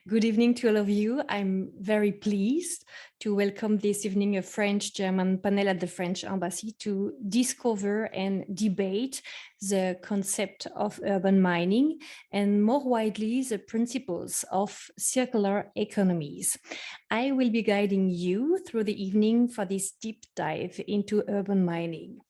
Good evening to all of you. I'm very pleased to welcome this evening a French-German panel at the French Embassy to discover and debate the concept of urban mining and more widely the principles of circular economies. I will be guiding you through the evening for this deep dive into urban mining.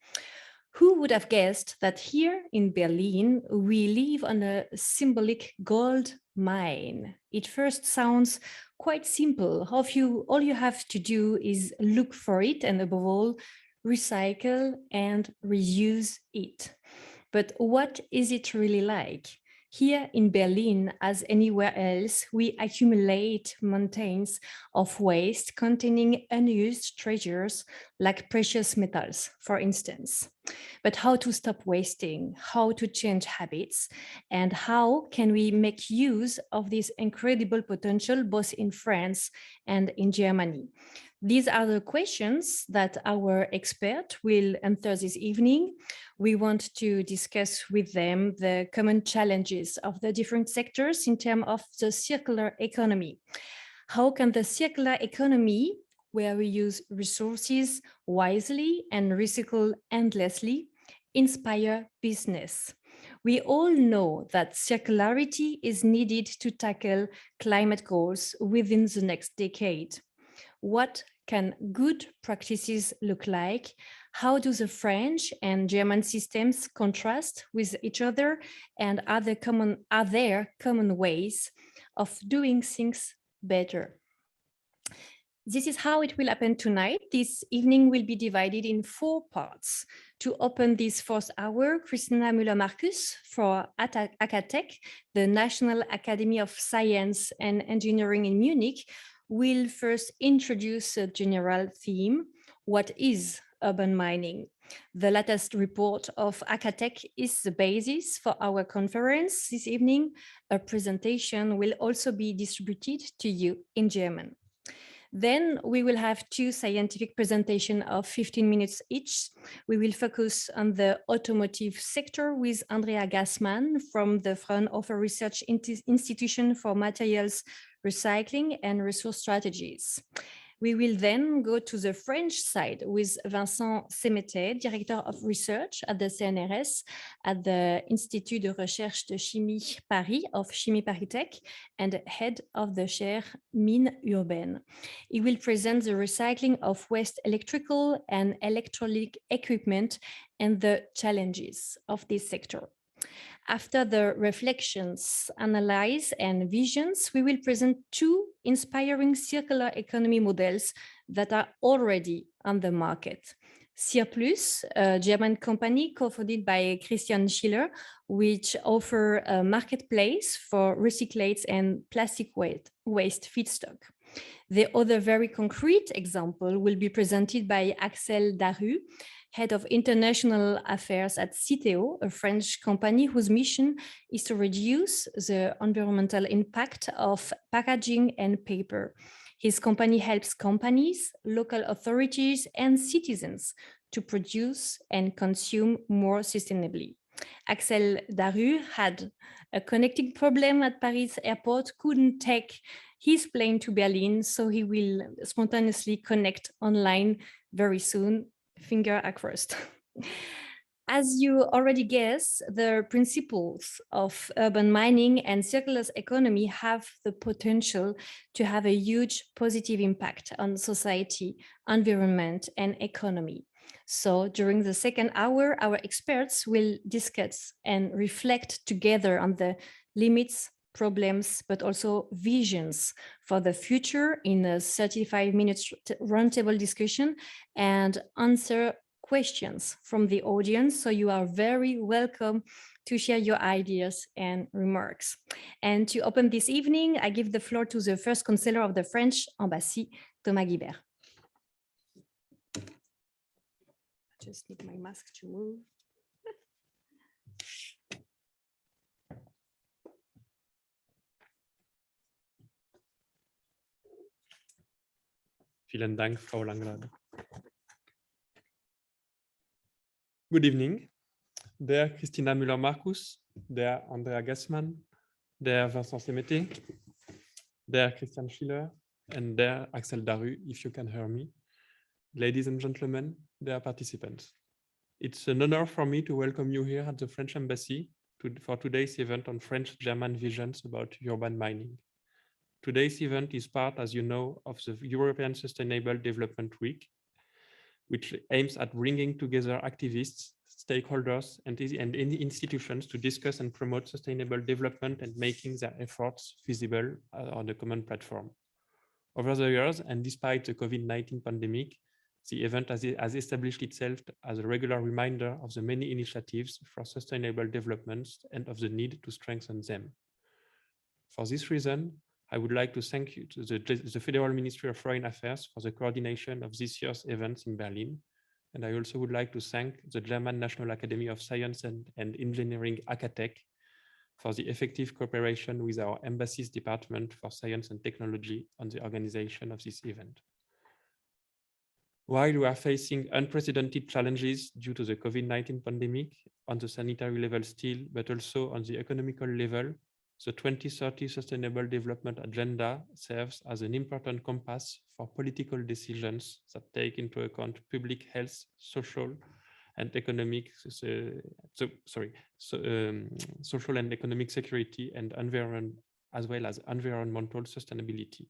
Who would have guessed that here in Berlin, we live on a symbolic gold mine? It first sounds quite simple. All you have to do is look for it and above all, recycle and reuse it. But what is it really like? Here in Berlin, as anywhere else, we accumulate mountains of waste containing unused treasures like precious metals, for instance. But how to stop wasting, how to change habits, and how can we make use of this incredible potential both in France and in Germany? These are the questions that our expert will answer this evening. We want to discuss with them the common challenges of the different sectors in terms of the circular economy. How can the circular economy, where we use resources wisely and recycle endlessly, inspire business? We all know that circularity is needed to tackle climate goals within the next decade. What can good practices look like? How do the French and German systems contrast with each other? And are there common ways of doing things better? This is how it will happen tonight. This evening will be divided in 4 parts. To open this first hour, Christina Müller-Marcus for acatech, the National Academy of Science and Engineering in Munich, will first introduce a general theme. What is urban mining? The latest report of acatech is the basis for our conference this evening. A presentation will also be distributed to you in German. Then we will have 2 scientific presentations of 15 minutes each. We will focus on the automotive sector with Andrea Gassmann from the Fraunhofer Research Institution for Materials Recycling and Resource Strategies. We will then go to the French side with Vincent Semetet, Director of Research at the CNRS at the Institut de Recherche de Chimie Paris of Chimie Paris Tech and head of the chaire Mines Urbaines. He will present the recycling of waste electrical and electronic equipment and the challenges of this sector. After the reflections, analysis, and visions, we will present 2 inspiring circular economy models that are already on the market. Cirplus, a German company co-founded by Christian Schiller, which offers a marketplace for recyclates and plastic waste feedstock. The other very concrete example will be presented by Axel Daru, Head of International Affairs at Citeo, a French company whose mission is to reduce the environmental impact of packaging and paper. His company helps companies, local authorities, and citizens to produce and consume more sustainably. Axel Daru had a connecting problem at Paris airport, couldn't take his plane to Berlin, so he will spontaneously connect online very soon. Finger crossed. As you already guess, the principles of urban mining and circular economy have the potential to have a huge positive impact on society, environment, and economy. So during the second hour, our experts will discuss and reflect together on the limits, problems, but also visions for the future in a 35 minutes roundtable discussion and answer questions from the audience. So you are very welcome to share your ideas and remarks. And to open this evening, I give the floor to the first counselor of the French Embassy, Thomas Guibert. I just need my mask to move. Vielen Dank, Frau Langlade. Good evening. Der Christina Müller-Marcus, der Andrea Gassmann, der Vincent Semetet. Dear Christian Schiller, and dear Axel Daru, if you can hear me. Ladies and gentlemen, dear participants. It's an honor for me to welcome you here at the French Embassy for today's event on French-German visions about urban mining. Today's event is part, as you know, of the European Sustainable Development Week, which aims at bringing together activists, stakeholders, and institutions to discuss and promote sustainable development and making their efforts visible on a common platform. Over the years, and despite the COVID-19 pandemic, the event has established itself as a regular reminder of the many initiatives for sustainable development and of the need to strengthen them. For this reason, I would like to thank you to the Federal Ministry of Foreign Affairs for the coordination of this year's events in Berlin. And I also would like to thank the German National Academy of Science and Engineering, acatech, for the effective cooperation with our Embassy's Department for Science and Technology on the organization of this event. While we are facing unprecedented challenges due to the COVID-19 pandemic on the sanitary level still, but also on the economical level, the 2030 Sustainable Development Agenda serves as an important compass for political decisions that take into account public health, social and economic, social and economic security and as well as environmental sustainability.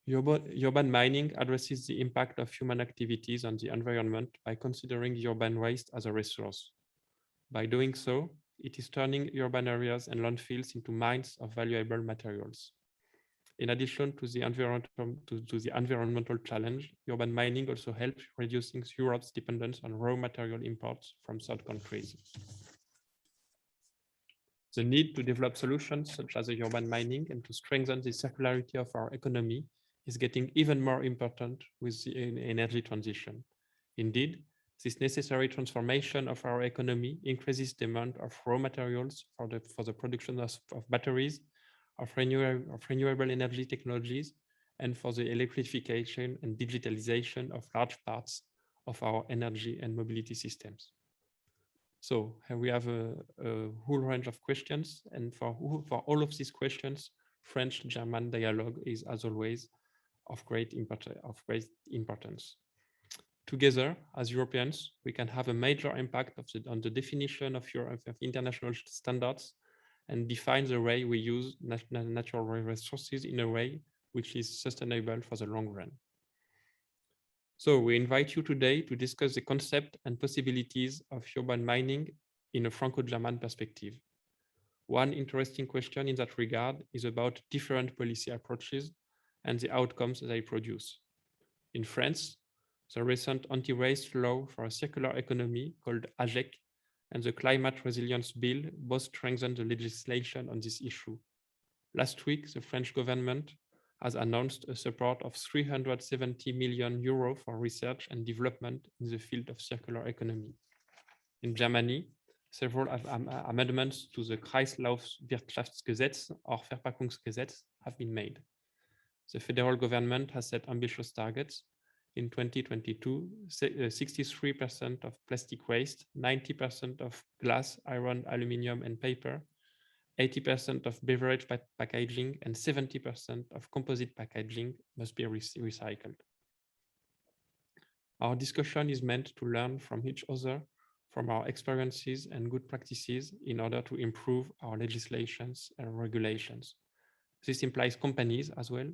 Urban mining addresses the impact of human activities on the environment by considering urban waste as a resource. By doing so, it is turning urban areas and landfills into mines of valuable materials. In addition to the environmental challenge, urban mining also helps reducing Europe's dependence on raw material imports from third countries. The need to develop solutions such as urban mining and to strengthen the circularity of our economy is getting even more important with the energy transition. Indeed, this necessary transformation of our economy increases demand of raw materials for the production of batteries, of renewable energy technologies, and for the electrification and digitalization of large parts of our energy and mobility systems. So here we have a whole range of questions, and for all of these questions, French-German dialogue is, as always, of great importance. Together, as Europeans, we can have a major impact on the definition of international standards and define the way we use natural resources in a way which is sustainable for the long run. So we invite you today to discuss the concept and possibilities of urban mining in a Franco-German perspective. One interesting question in that regard is about different policy approaches and the outcomes they produce. In France, the recent anti-waste law for a circular economy called AGEC and the climate resilience bill both strengthen the legislation on this issue. Last week, the French government has announced a support of 370 million euros for research and development in the field of circular economy. In Germany, several amendments to the Kreislaufwirtschaftsgesetz or Verpackungsgesetz have been made. The federal government has set ambitious targets. In 2022, 63% of plastic waste, 90% of glass, iron, aluminum, and paper, 80% of beverage packaging, and 70% of composite packaging must be recycled. Our discussion is meant to learn from each other, from our experiences and good practices in order to improve our legislations and regulations. This implies companies as well.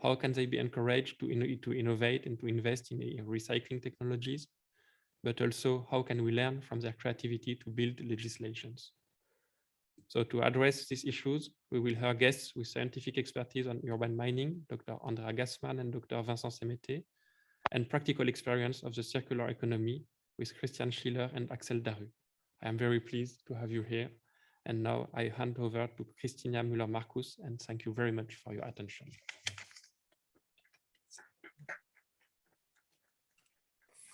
How can they be encouraged to innovate and to invest in recycling technologies? But also, how can we learn from their creativity to build legislations? So to address these issues, we will hear guests with scientific expertise on urban mining, Dr. Andrea Gassman and Dr. Vincent Semeté, and practical experience of the circular economy with Christian Schiller and Axel Daru. I am very pleased to have you here. And now I hand over to Christina Müller-Markus, and thank you very much for your attention.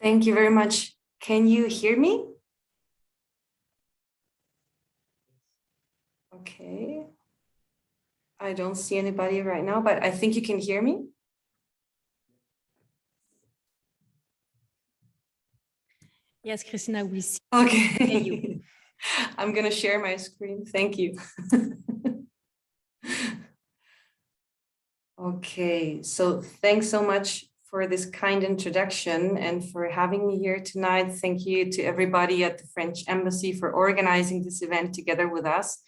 Thank you very much. Can you hear me? Okay. I don't see anybody right now, but I think you can hear me. Yes, Christina, we see. Okay. You. I'm going to share my screen. Thank you. Okay, so thanks so much for this kind introduction and for having me here tonight. Thank you to everybody at the French Embassy for organizing this event together with us.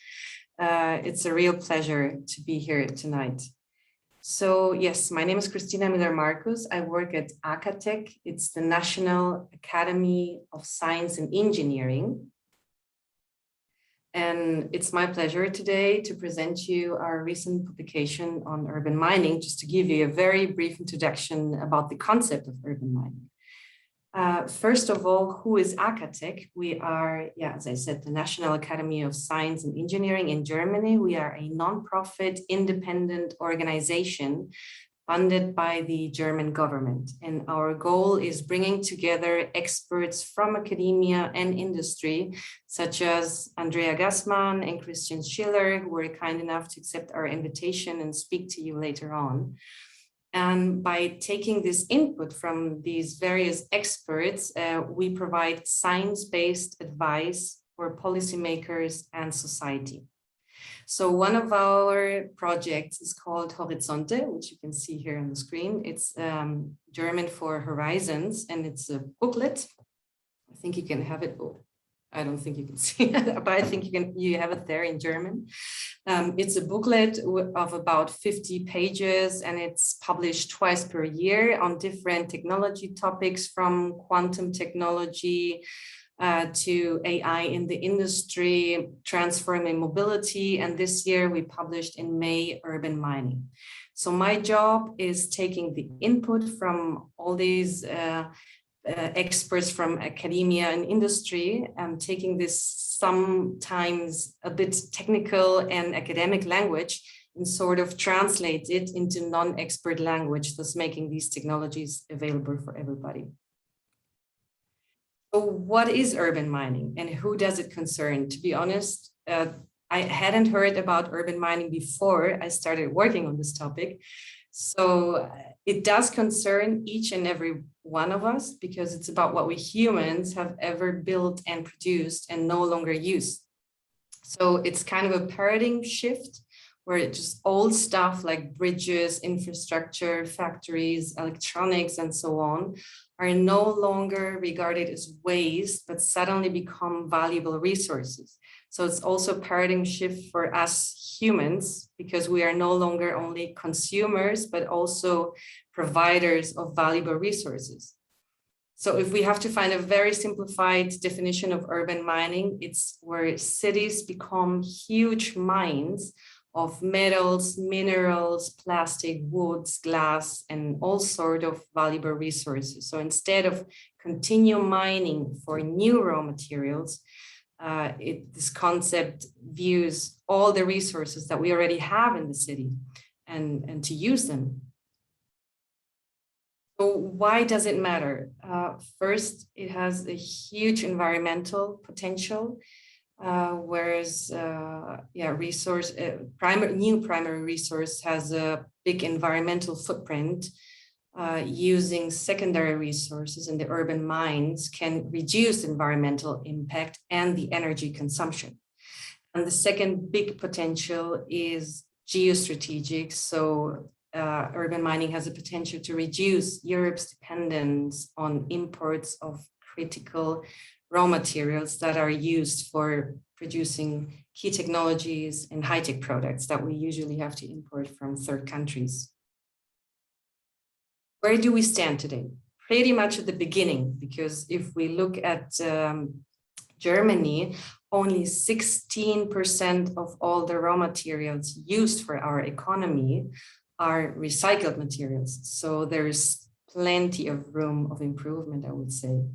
It's a real pleasure to be here tonight. So yes, my name is Christina Miller-Marcus. I work at acatech. It's the National Academy of Science and Engineering. And it's my pleasure today to present you our recent publication on urban mining, just to give you a very brief introduction about the concept of urban mining. First of all, who is acatech? We are, as I said, the National Academy of Science and Engineering in Germany. We are a non-profit independent organization funded by the German government. And our goal is bringing together experts from academia and industry, such as Andrea Gassmann and Christian Schiller, who were kind enough to accept our invitation and speak to you later on. And by taking this input from these various experts, we provide science-based advice for policymakers and society. So one of our projects is called Horizonte, which you can see here on the screen. It's German for horizons, and it's a booklet. I think you can have it. Oh, I don't think you can see it, but I think you have it there in German. It's a booklet of about 50 pages, and it's published twice per year on different technology topics, from quantum technology to AI in the industry, transforming mobility. And this year we published in May, urban mining. So my job is taking the input from all these experts from academia and industry, and taking this sometimes a bit technical and academic language and sort of translate it into non-expert language, thus making these technologies available for everybody. So what is urban mining and who does it concern? To be honest, I hadn't heard about urban mining before I started working on this topic. So it does concern each and every one of us, because it's about what we humans have ever built and produced and no longer use. So it's kind of a paradigm shift where it's just old stuff like bridges, infrastructure, factories, electronics, and so on are no longer regarded as waste, but suddenly become valuable resources. So it's also a paradigm shift for us humans, because we are no longer only consumers, but also providers of valuable resources. So if we have to find a very simplified definition of urban mining, it's where cities become huge mines of metals, minerals, plastic, woods, glass, and all sorts of valuable resources. So instead of continue mining for new raw materials, this concept views all the resources that we already have in the city and to use them. So why does it matter? First, it has a huge environmental potential. Whereas new primary resource has a big environmental footprint, using secondary resources in the urban mines can reduce environmental impact and the energy consumption. And the second big potential is geostrategic. So urban mining has a potential to reduce Europe's dependence on imports of critical raw materials that are used for producing key technologies and high-tech products that we usually have to import from third countries. Where do we stand today? Pretty much at the beginning, because if we look at Germany, only 16% of all the raw materials used for our economy are recycled materials. So there's plenty of room of improvement, I would say.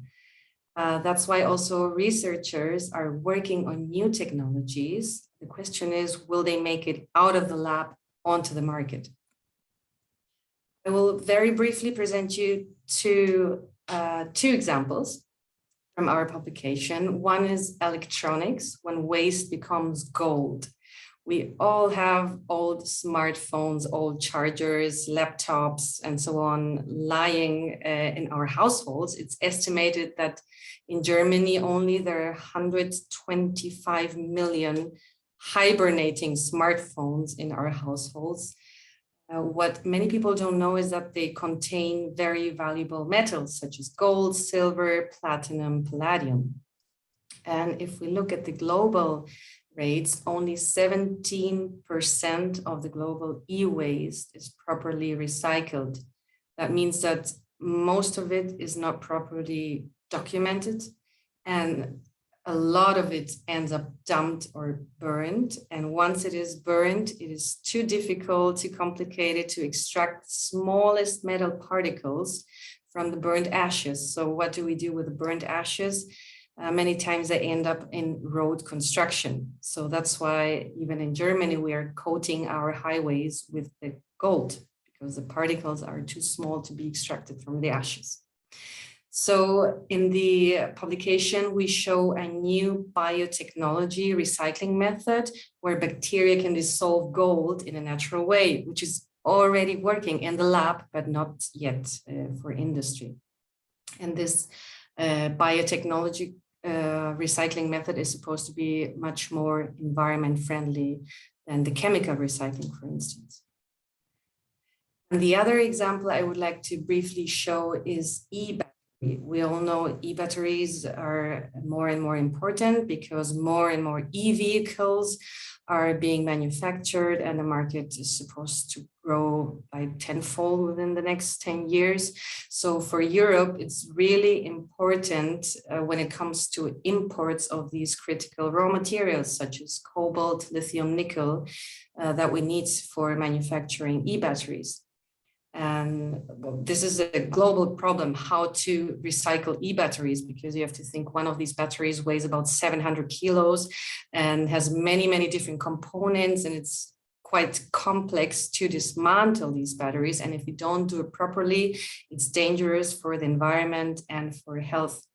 That's why also researchers are working on new technologies. The question is, will they make it out of the lab onto the market? I will very briefly present you two examples from our publication. One is electronics, when waste becomes gold. We all have old smartphones, old chargers, laptops, and so on lying in our households. It's estimated that in Germany, only there are 125 million hibernating smartphones in our households. What many people don't know is that they contain very valuable metals such as gold, silver, platinum, palladium. And if we look at the global rates, only 17% of the global e-waste is properly recycled. That means that most of it is not properly documented, and a lot of it ends up dumped or burned. And once it is burned, it is too difficult, too complicated to extract the smallest metal particles from the burned ashes. So what do we do with the burned ashes? Many times they end up in road construction. So that's why even in Germany, we are coating our highways with the gold, because the particles are too small to be extracted from the ashes. So in the publication, we show a new biotechnology recycling method where bacteria can dissolve gold in a natural way, which is already working in the lab, but not yet for industry. And this biotechnology recycling method is supposed to be much more environment friendly than the chemical recycling, for instance. And the other example I would like to briefly show is e-battery. We all know e-batteries are more and more important because more and more e-vehicles are being manufactured, and the market is supposed to grow by tenfold within the next 10 years. So for Europe, it's really important when it comes to imports of these critical raw materials such as cobalt, lithium, nickel that we need for manufacturing e-batteries. And this is a global problem, how to recycle e-batteries, because you have to think one of these batteries weighs about 700 kilos and has many, many different components, and it's quite complex to dismantle these batteries. And if you don't do it properly, it's dangerous for the environment and for health.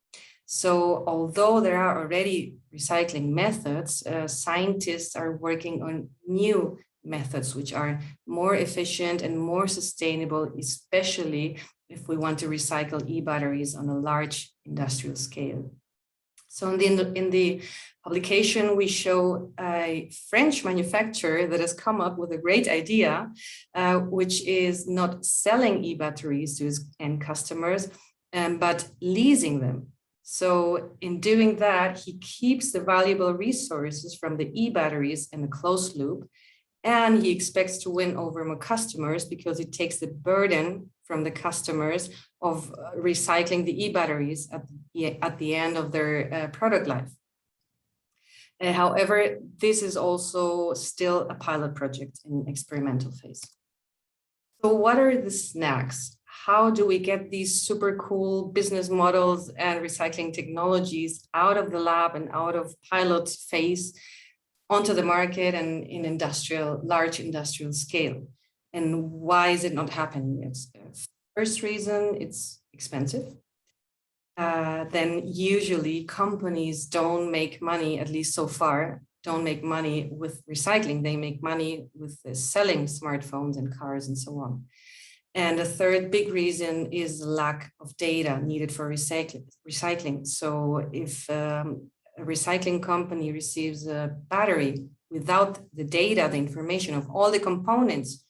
So although there are already recycling methods, scientists are working on new methods which are more efficient and more sustainable, especially if we want to recycle e-batteries on a large industrial scale. So in the publication, we show a French manufacturer that has come up with a great idea, which is not selling e-batteries to his end customers, but leasing them. So in doing that, he keeps the valuable resources from the e-batteries in a closed loop, and he expects to win over more customers because it takes the burden from the customers of recycling the e-batteries at the end of their product life. However, this is also still a pilot project in experimental phase. So what are the snacks? How do we get these super cool business models and recycling technologies out of the lab and out of pilot phase onto the market and in large industrial scale? And why is it not happening yet? First reason, it's expensive. Then usually companies don't make money, at least so far, don't make money with recycling. They make money with selling smartphones and cars and so on. And a third big reason is the lack of data needed for recycling. So if a recycling company receives a battery without the data, the information of all the components,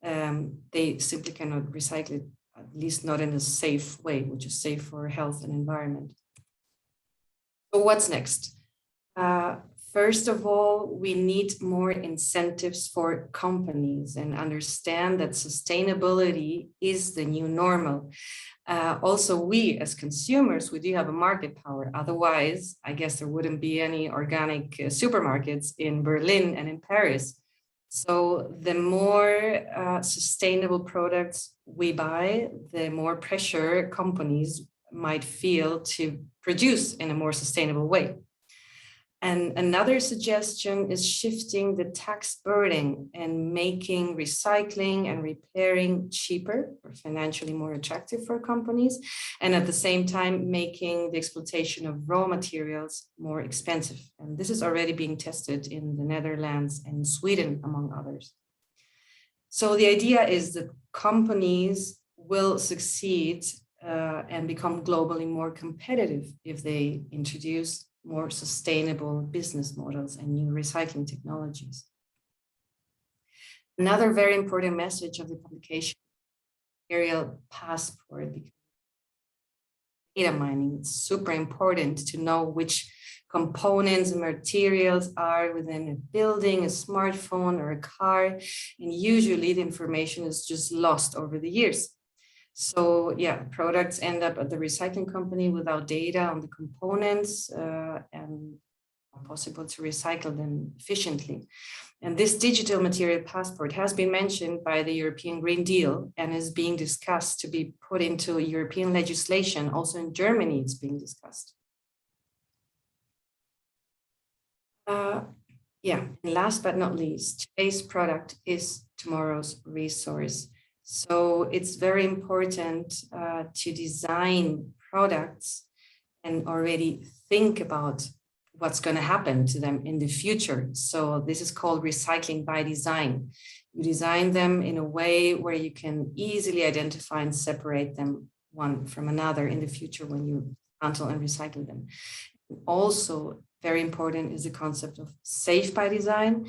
they simply cannot recycle it, at least not in a safe way, which is safe for health and environment. So what's next? First of all, we need more incentives for companies and understand that sustainability is the new normal. Also, we as consumers, we do have a market power. Otherwise, I guess there wouldn't be any organic supermarkets in Berlin and in Paris. So the more sustainable products we buy, the more pressure companies might feel to produce in a more sustainable way. And another suggestion is shifting the tax burden and making recycling and repairing cheaper or financially more attractive for companies, and at the same time making the exploitation of raw materials more expensive. And this is already being tested in the Netherlands and Sweden, among others. So the idea is that companies will succeed and become globally more competitive if they introduce more sustainable business models and new recycling technologies. Another very important message of the publication, material passport, because data mining, it's super important to know which components and materials are within a building, a smartphone, or a car. And usually the information is just lost over the years. So yeah, products end up at the recycling company without data on the components and not possible to recycle them efficiently. And this digital material passport has been mentioned by the European Green Deal and is being discussed to be put into European legislation. Also in Germany, it's being discussed. And last but not least, today's product is tomorrow's resource. So it's very important to design products and already think about what's going to happen to them in the future. So this is called recycling by design. You design them in a way where you can easily identify and separate them one from another in the future when you dismantle and recycle them. Also, very important is the concept of safe by design,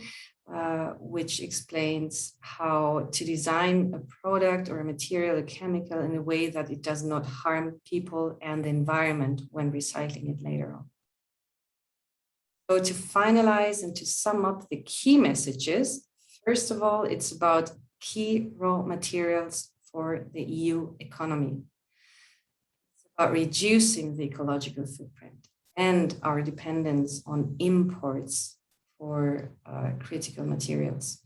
which explains how to design a product or a material, a chemical, in a way that it does not harm people and the environment when recycling it later on. So to finalize and to sum up the key messages, first of all, it's about key raw materials for the EU economy. It's about reducing the ecological footprint and our dependence on imports for critical materials.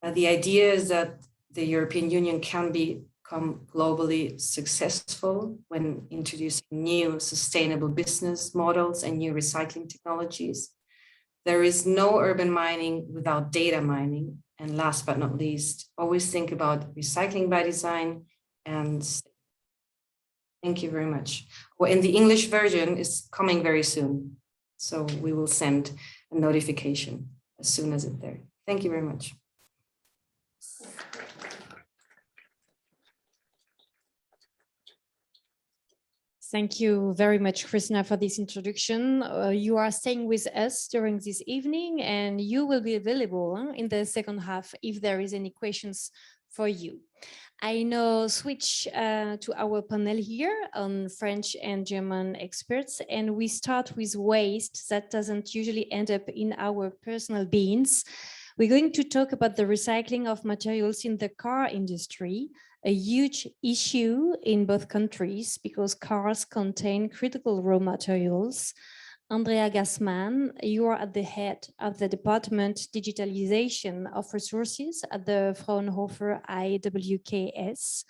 The idea is that the European Union can become globally successful when introducing new sustainable business models and new recycling technologies. There is no urban mining without data mining. And last but not least, always think about recycling by design. And thank you very much. Well, and the English version is coming very soon. So we will send a notification as soon as it's there. Thank you very much. Thank you very much, Christina, for this introduction. You are staying with us during this evening, and you will be available in the second half if there is any questions for you. I now switch to our panel here on French and German experts, and we start with waste that doesn't usually end up in our personal bins. We're going to talk about the recycling of materials in the car industry, a huge issue in both countries because cars contain critical raw materials. Andrea Gassman, you are at the head of the Department Digitalization of Resources at the Fraunhofer IWKS.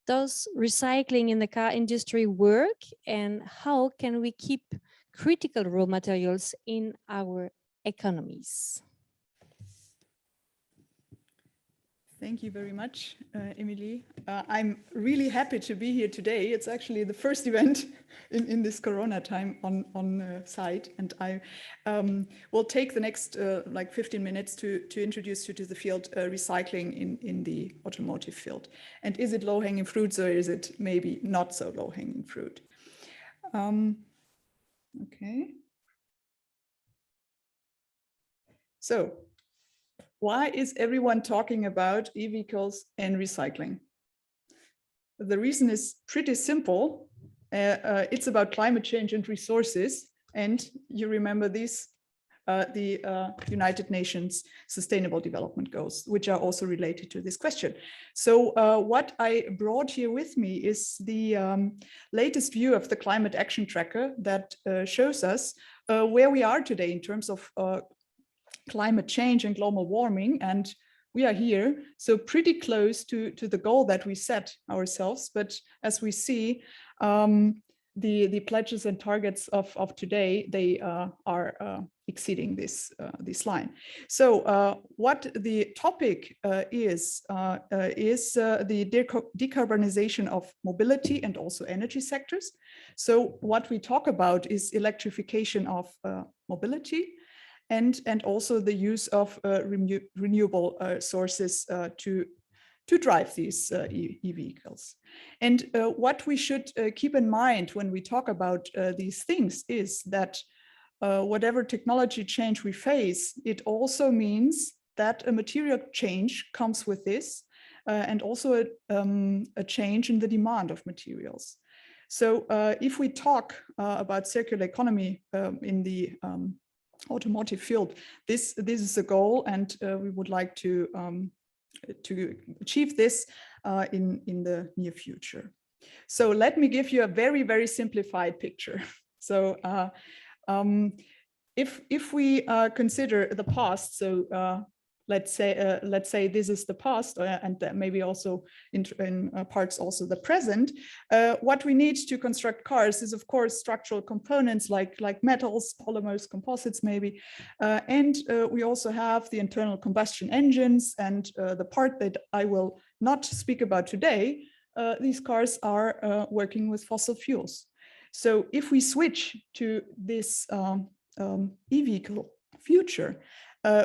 Does recycling in the car industry work, and how can we keep critical raw materials in our economies? Thank you very much, Emilie. I'm really happy to be here today. It's actually the first event in this Corona time on site, and I will take the next like 15 minutes to introduce you to the field recycling in the automotive field. And is it low-hanging fruits, or is it maybe not so low-hanging fruit? Okay. So, why is everyone talking about e-vehicles and recycling? The reason is pretty simple. It's about climate change and resources. And you remember these, the United Nations Sustainable Development Goals, which are also related to this question. So what I brought here with me is the latest view of the Climate Action Tracker that shows us where we are today in terms of climate change and global warming, and we are here, so pretty close to the goal that we set ourselves. But as we see, the pledges and targets of today, they are exceeding this line. So what the topic is the decarbonization of mobility and also energy sectors. So what we talk about is electrification of mobility, and also the use of renewable sources to drive these e-vehicles. And what we should keep in mind when we talk about these things is that whatever technology change we face, it also means that a material change comes with this, and also a change in the demand of materials. So if we talk about circular economy in the automotive field, this is a goal, and we would like to achieve this in the near future. So let me give you a very, very simplified picture. So if we consider the past, so let's say this is the past, and maybe also in parts also the present. What we need to construct cars is, of course, structural components like metals, polymers, composites, maybe, and we also have the internal combustion engines, and the part that I will not speak about today. These cars are working with fossil fuels. So if we switch to this e-vehicle future,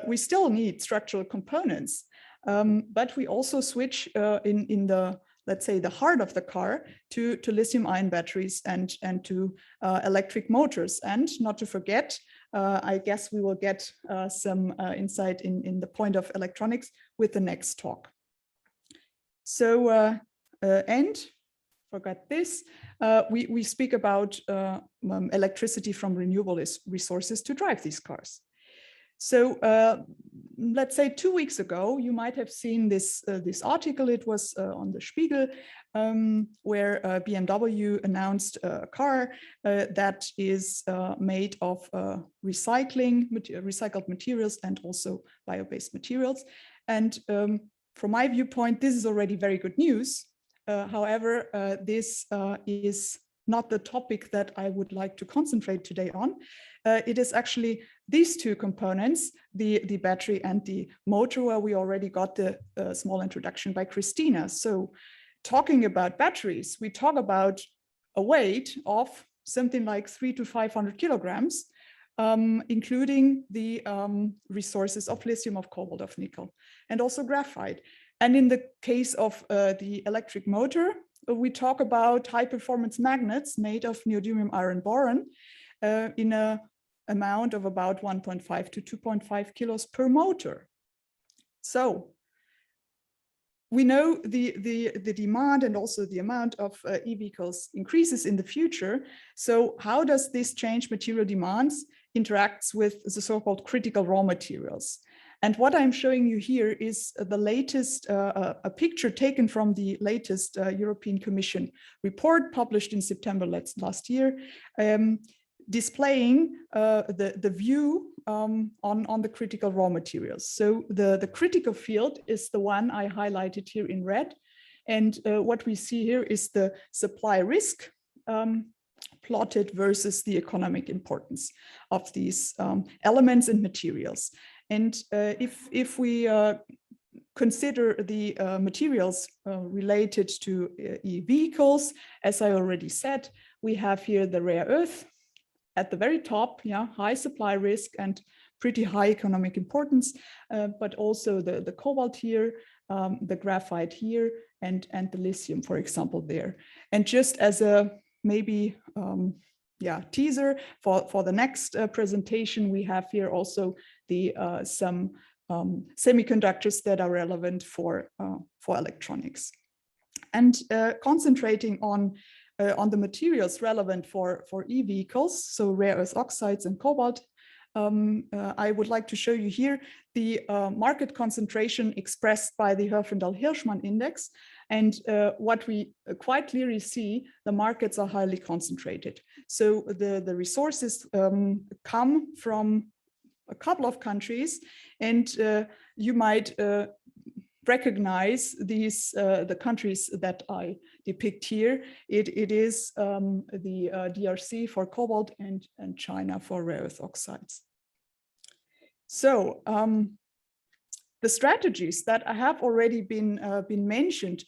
we still need structural components, but we also switch in the, let's say, the heart of the car to lithium-ion batteries and to electric motors. And not to forget, I guess we will get some insight in the point of electronics with the next talk. So, and forgot this, we speak about electricity from renewable resources to drive these cars. So let's say 2 weeks ago, you might have seen this article. It was on the Spiegel, where BMW announced a car that is made of recycled materials and also bio-based materials. And from my viewpoint, this is already very good news. However, this is not the topic that I would like to concentrate today on. It is actually these two components, the battery and the motor, where we already got the small introduction by Christina. So talking about batteries, we talk about a weight of something like 300 to 500 kilograms, including the resources of lithium, of cobalt, of nickel, and also graphite. And in the case of the electric motor, we talk about high performance magnets made of neodymium iron boron in an amount of about 1.5 to 2.5 kilos per motor. So we know the demand and also the amount of e-vehicles increases in the future. So how does this change material demands interacts with the so-called critical raw materials? And what I'm showing you here is the latest, a picture taken from the latest European Commission report published in September last year, displaying the view on the critical raw materials. So the critical field is the one I highlighted here in red. And what we see here is the supply risk plotted versus the economic importance of these elements and materials. And if we consider the materials related to e-vehicles, as I already said, we have here the rare earth at the very top, high supply risk and pretty high economic importance, but also the cobalt here, the graphite here, and the lithium, for example, there. And just as a maybe teaser for the next presentation, we have here also the some semiconductors that are relevant for electronics. And concentrating on the materials relevant for e-vehicles, so rare earth oxides and cobalt, I would like to show you here the market concentration expressed by the Herfindahl-Hirschman index. And what we quite clearly see, the markets are highly concentrated. So the resources come from a couple of countries, and you might recognize these the countries that I depict here. It is the DRC for cobalt and China for rare earth oxides. So the strategies that have already been mentioned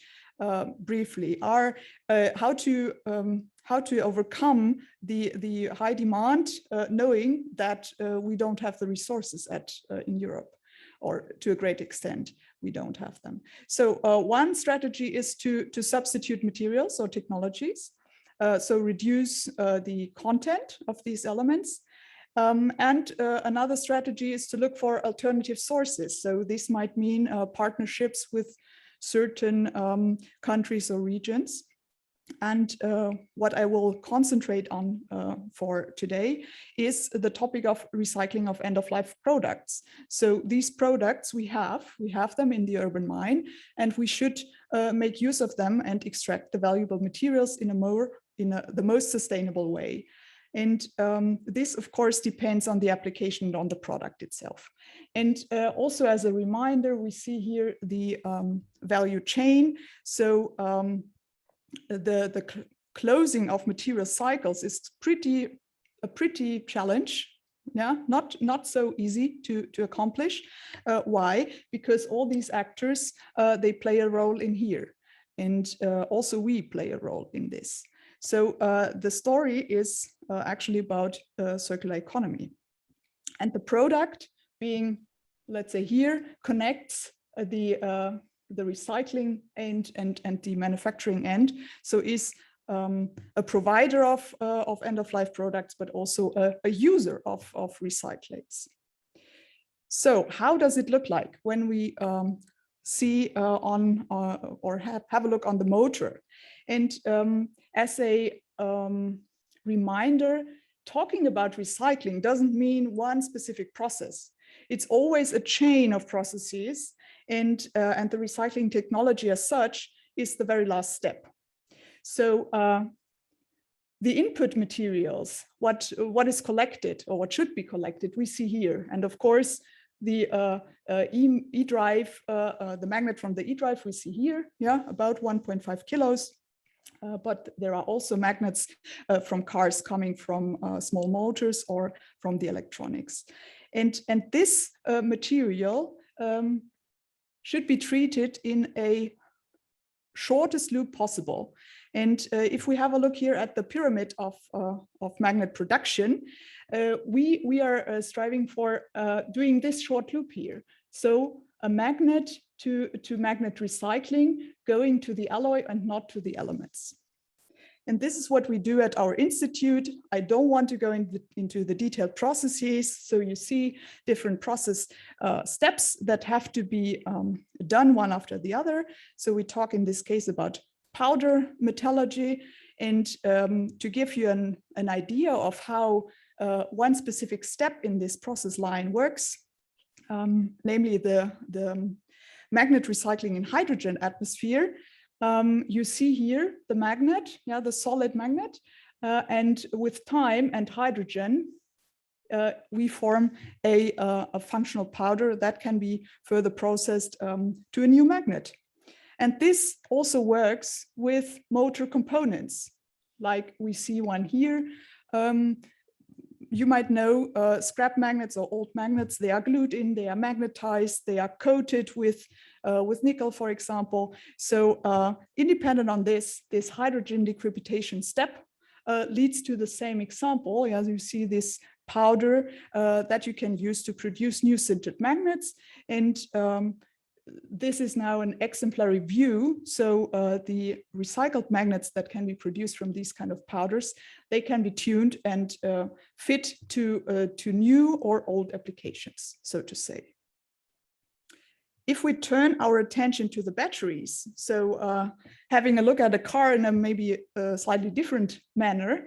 briefly are how to overcome the high demand, knowing that we don't have the resources in Europe, or to a great extent we don't have them. So one strategy is to substitute materials or technologies, so reduce the content of these elements. And another strategy is to look for alternative sources. So this might mean partnerships with certain countries or regions. And what I will concentrate on for today is the topic of recycling of end-of-life products. So these products we have them in the urban mine, and we should make use of them and extract the valuable materials in the most sustainable way. And this, of course, depends on the application and on the product itself. And also as a reminder, we see here the value chain. So the closing of material cycles is a pretty challenge. Yeah, not so easy to accomplish. Why? Because all these actors, they play a role in here. And also we play a role in this. So the story is actually about circular economy. And the product being, let's say here, connects the recycling end and the manufacturing end. So is a provider of end-of-life products, but also a user of recyclates. So how does it look like when we see or have a look on the motor? And as a reminder, talking about recycling doesn't mean one specific process. It's always a chain of processes, and the recycling technology as such is the very last step. So the input materials, what is collected or what should be collected, we see here. And of course, the e-drive, the magnet from the e-drive we see here, yeah, about 1.5 kilos. But there are also magnets from cars coming from small motors or from the electronics. And this material should be treated in a shortest loop possible. And if we have a look here at the pyramid of magnet production, we are striving for doing this short loop here. So a magnet to magnet recycling going to the alloy and not to the elements. And this is what we do at our institute. I don't want to go into the detailed processes. So you see different process steps that have to be done one after the other. So we talk in this case about powder metallurgy, and to give you an idea of how one specific step in this process line works, namely the magnet recycling in hydrogen atmosphere. You see here the magnet, yeah, the solid magnet, and with time and hydrogen, we form a functional powder that can be further processed to a new magnet. And this also works with motor components, like we see one here. You might know scrap magnets or old magnets. They are glued in, they are magnetized, they are coated with nickel, for example. So independent on this hydrogen decrypitation step leads to the same example. As you see this powder that you can use to produce new sintered magnets. And this is now an exemplary view. So the recycled magnets that can be produced from these kind of powders, they can be tuned and fit to new or old applications, so to say. If we turn our attention to the batteries, so having a look at a car in a maybe slightly different manner,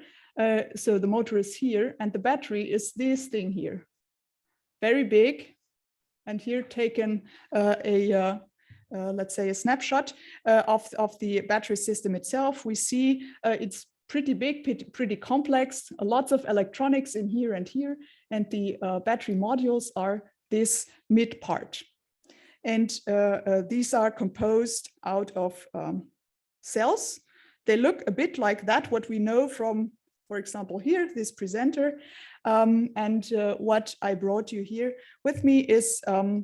so the motor is here and the battery is this thing here, very big. And here taken let's say a snapshot of the battery system itself. We see it's pretty big, pretty complex, lots of electronics in here, and the battery modules are this mid part. And these are composed out of cells. They look a bit like that, what we know from, for example, here, this presenter. And what I brought you here with me is a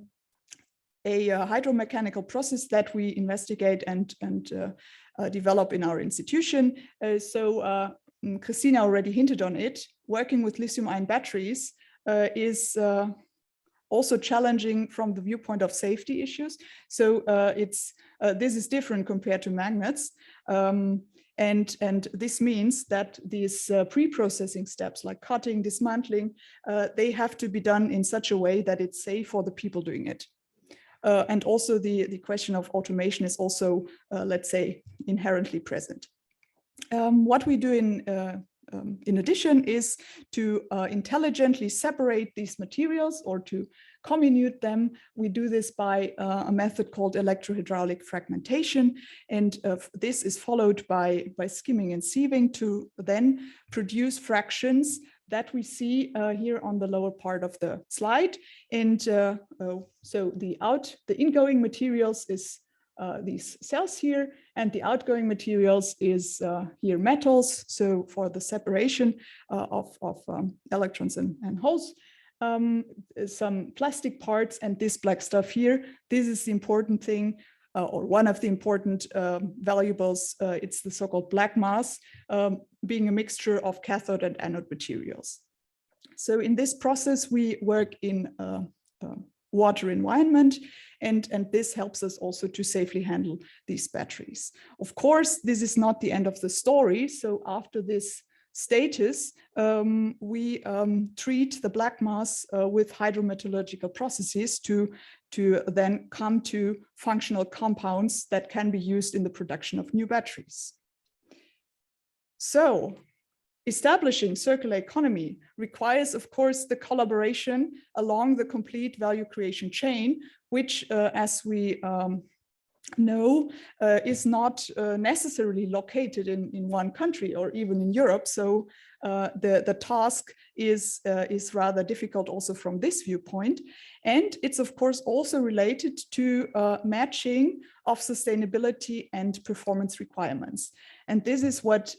hydromechanical process that we investigate and develop in our institution. So Christina already hinted on it. Working with lithium-ion batteries is also challenging from the viewpoint of safety issues. So this is different compared to magnets. And this means that these pre-processing steps like cutting, dismantling, they have to be done in such a way that it's safe for the people doing it. And also the question of automation is also, let's say, inherently present. What we do in addition is to intelligently separate these materials or to comminute them. We do this by a method called electrohydraulic fragmentation. And this is followed by skimming and sieving to then produce fractions that we see here on the lower part of the slide. And so the ingoing materials is these cells here, and the outgoing materials is here metals. So for the separation of electrons and holes, some plastic parts, and this black stuff here. This is the important thing, or one of the important valuables. It's the so-called black mass, being a mixture of cathode and anode materials. So in this process, we work in water environment, and this helps us also to safely handle these batteries. Of course, this is not the end of the story. So after this status, we treat the black mass with hydrometallurgical processes to then come to functional compounds that can be used in the production of new batteries. So establishing circular economy requires, of course, the collaboration along the complete value creation chain, which, as we know, is not necessarily located in one country or even in Europe. So the task is rather difficult also from this viewpoint. And it's, of course, also related to matching of sustainability and performance requirements. And this is what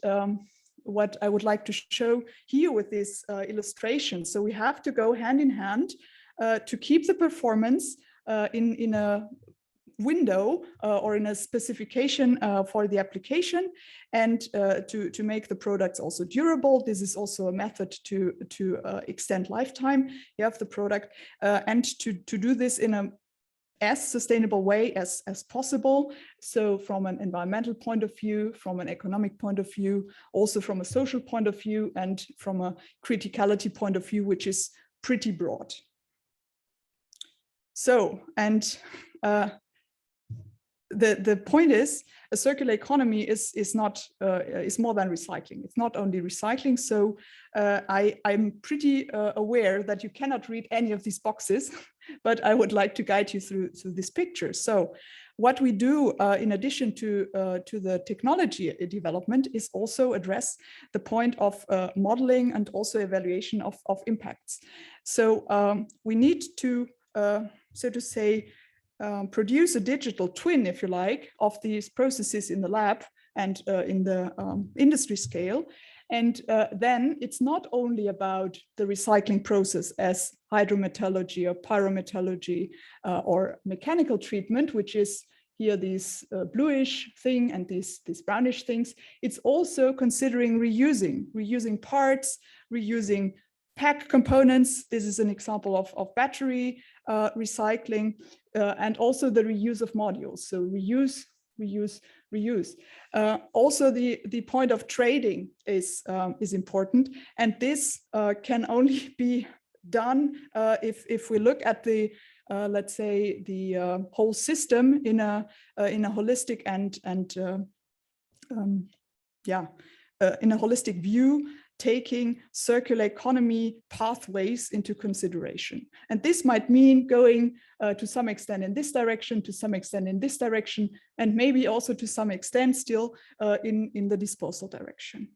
I would like to show here with this illustration. So we have to go hand in hand to keep the performance in a window or in a specification for the application, and to make the products also durable. This is also a method to extend lifetime of the product, and to do this in a as sustainable way as possible. So from an environmental point of view, from an economic point of view, also from a social point of view, and from a criticality point of view, which is pretty broad. So, and the point is, a circular economy is more than recycling. It's not only recycling. So I'm pretty aware that you cannot read any of these boxes, but I would like to guide you through this picture. So what we do in addition to the technology development is also address the point of modeling and also evaluation of impacts. So we need to, so to say, produce a digital twin, if you like, of these processes in the lab and in the industry scale. And then it's not only about the recycling process as hydrometallurgy or pyrometallurgy or mechanical treatment, which is here this bluish thing and these brownish things. It's also considering reusing parts, reusing pack components. This is an example of battery recycling, and also the reuse of modules. So reuse. Also, the point of trading is important, and this can only be done if we look at the let's say the whole system in a holistic and in a holistic view, taking circular economy pathways into consideration. And this might mean going to some extent in this direction, to some extent in this direction, and maybe also to some extent still in the disposal direction.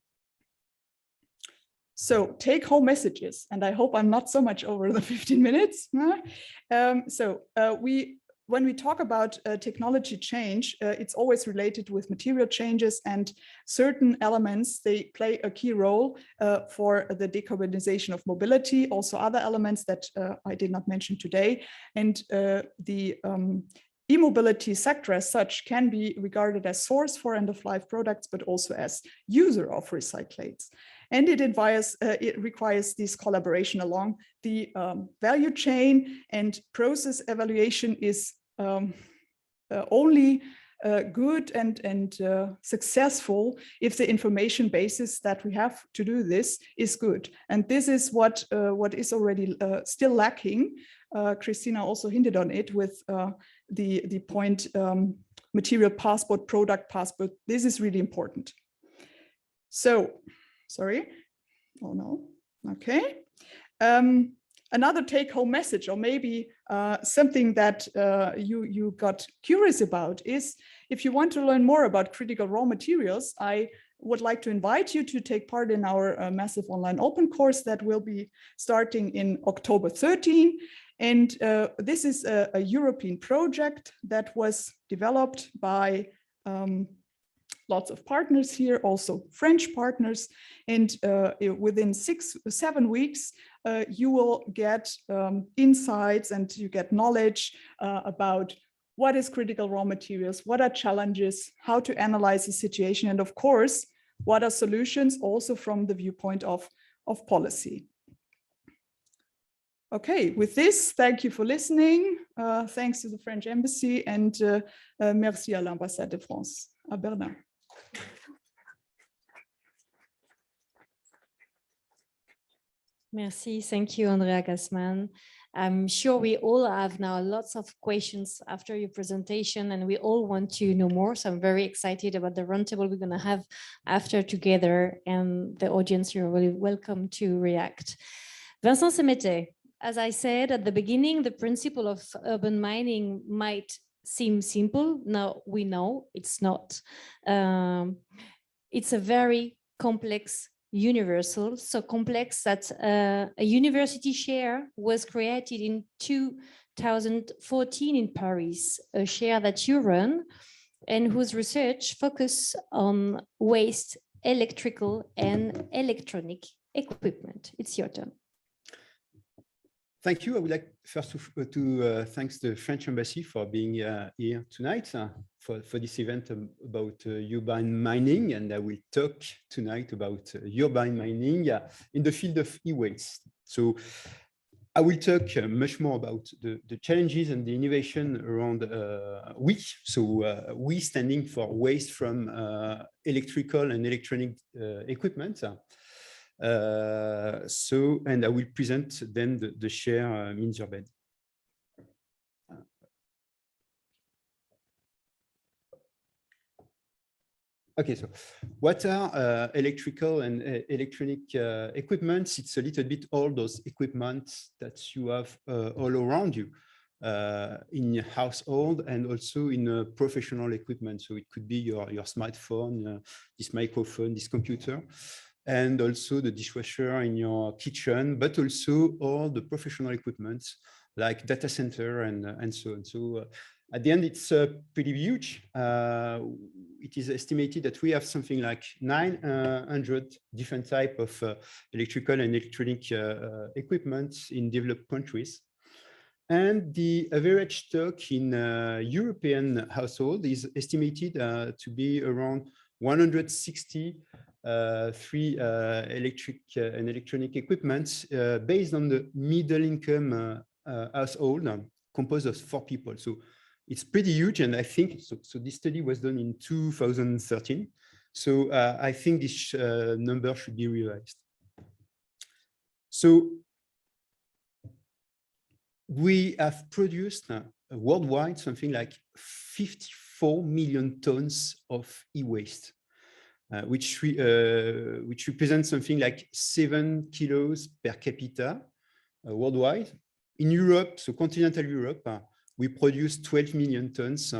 So take home messages, and I hope I'm not so much over the 15 minutes. When we talk about technology change, it's always related with material changes, and certain elements, they play a key role for the decarbonization of mobility, also other elements that I did not mention today. And the e-mobility sector as such can be regarded as source for end-of-life products, but also as user of recyclates. And it requires this collaboration along the value chain, and process evaluation is only good and successful if the information basis that we have to do this is good. And this is what is already still lacking. Christina also hinted on it with the point material passport, product passport. This is really important. So, sorry. Oh no. Okay. Another take-home message, or maybe something that you got curious about, is if you want to learn more about critical raw materials, I would like to invite you to take part in our massive online open course that will be starting in October 13. And this is a European project that was developed by lots of partners here, also French partners. And within 6-7 weeks, you will get insights and you get knowledge about what is critical raw materials, what are challenges, how to analyze the situation, and of course, what are solutions also from the viewpoint of policy. Okay, with this, thank you for listening. Thanks to the French Embassy, and merci à l'ambassade de France à Berlin. Merci. Thank you, Andrea Gassman. I'm sure we all have now lots of questions after your presentation, and we all want to know more. So I'm very excited about the roundtable we're going to have after together, and the audience, you're really welcome to react. Vincent Semete, as I said at the beginning, the principle of urban mining might seem simple. Now we know it's not. It's a very complex universal, so complex that a university share was created in 2014 in Paris, a share that you run and whose research focus on waste, electrical and electronic equipment. It's your turn. Thank you. I would like first to thank the French Embassy for being here tonight for this event about urban mining, and I will talk tonight about urban mining in the field of e-waste. So I will talk much more about the challenges and the innovation around WE. So WE standing for waste from electrical and electronic equipment. And I will present then the share means urban. Okay, so what are electrical and electronic equipments? It's a little bit all those equipment that you have all around you in your household and also in professional equipment. So it could be your smartphone, this microphone, this computer, and also the dishwasher in your kitchen, but also all the professional equipment like data center and so on. So at the end, it's pretty huge. It is estimated that we have something like 900 different types of electrical and electronic equipment in developed countries. And the average stock in European household is estimated to be around 160 electric and electronic equipment based on the middle income household composed of 4 people. So it's pretty huge, and I think so this study was done in 2013. So I think this number should be realized. So we have produced worldwide something like 54 million tons of e-waste. Which represents something like 7 kilos per capita worldwide. In Europe, so continental Europe, we produce 12 million tons,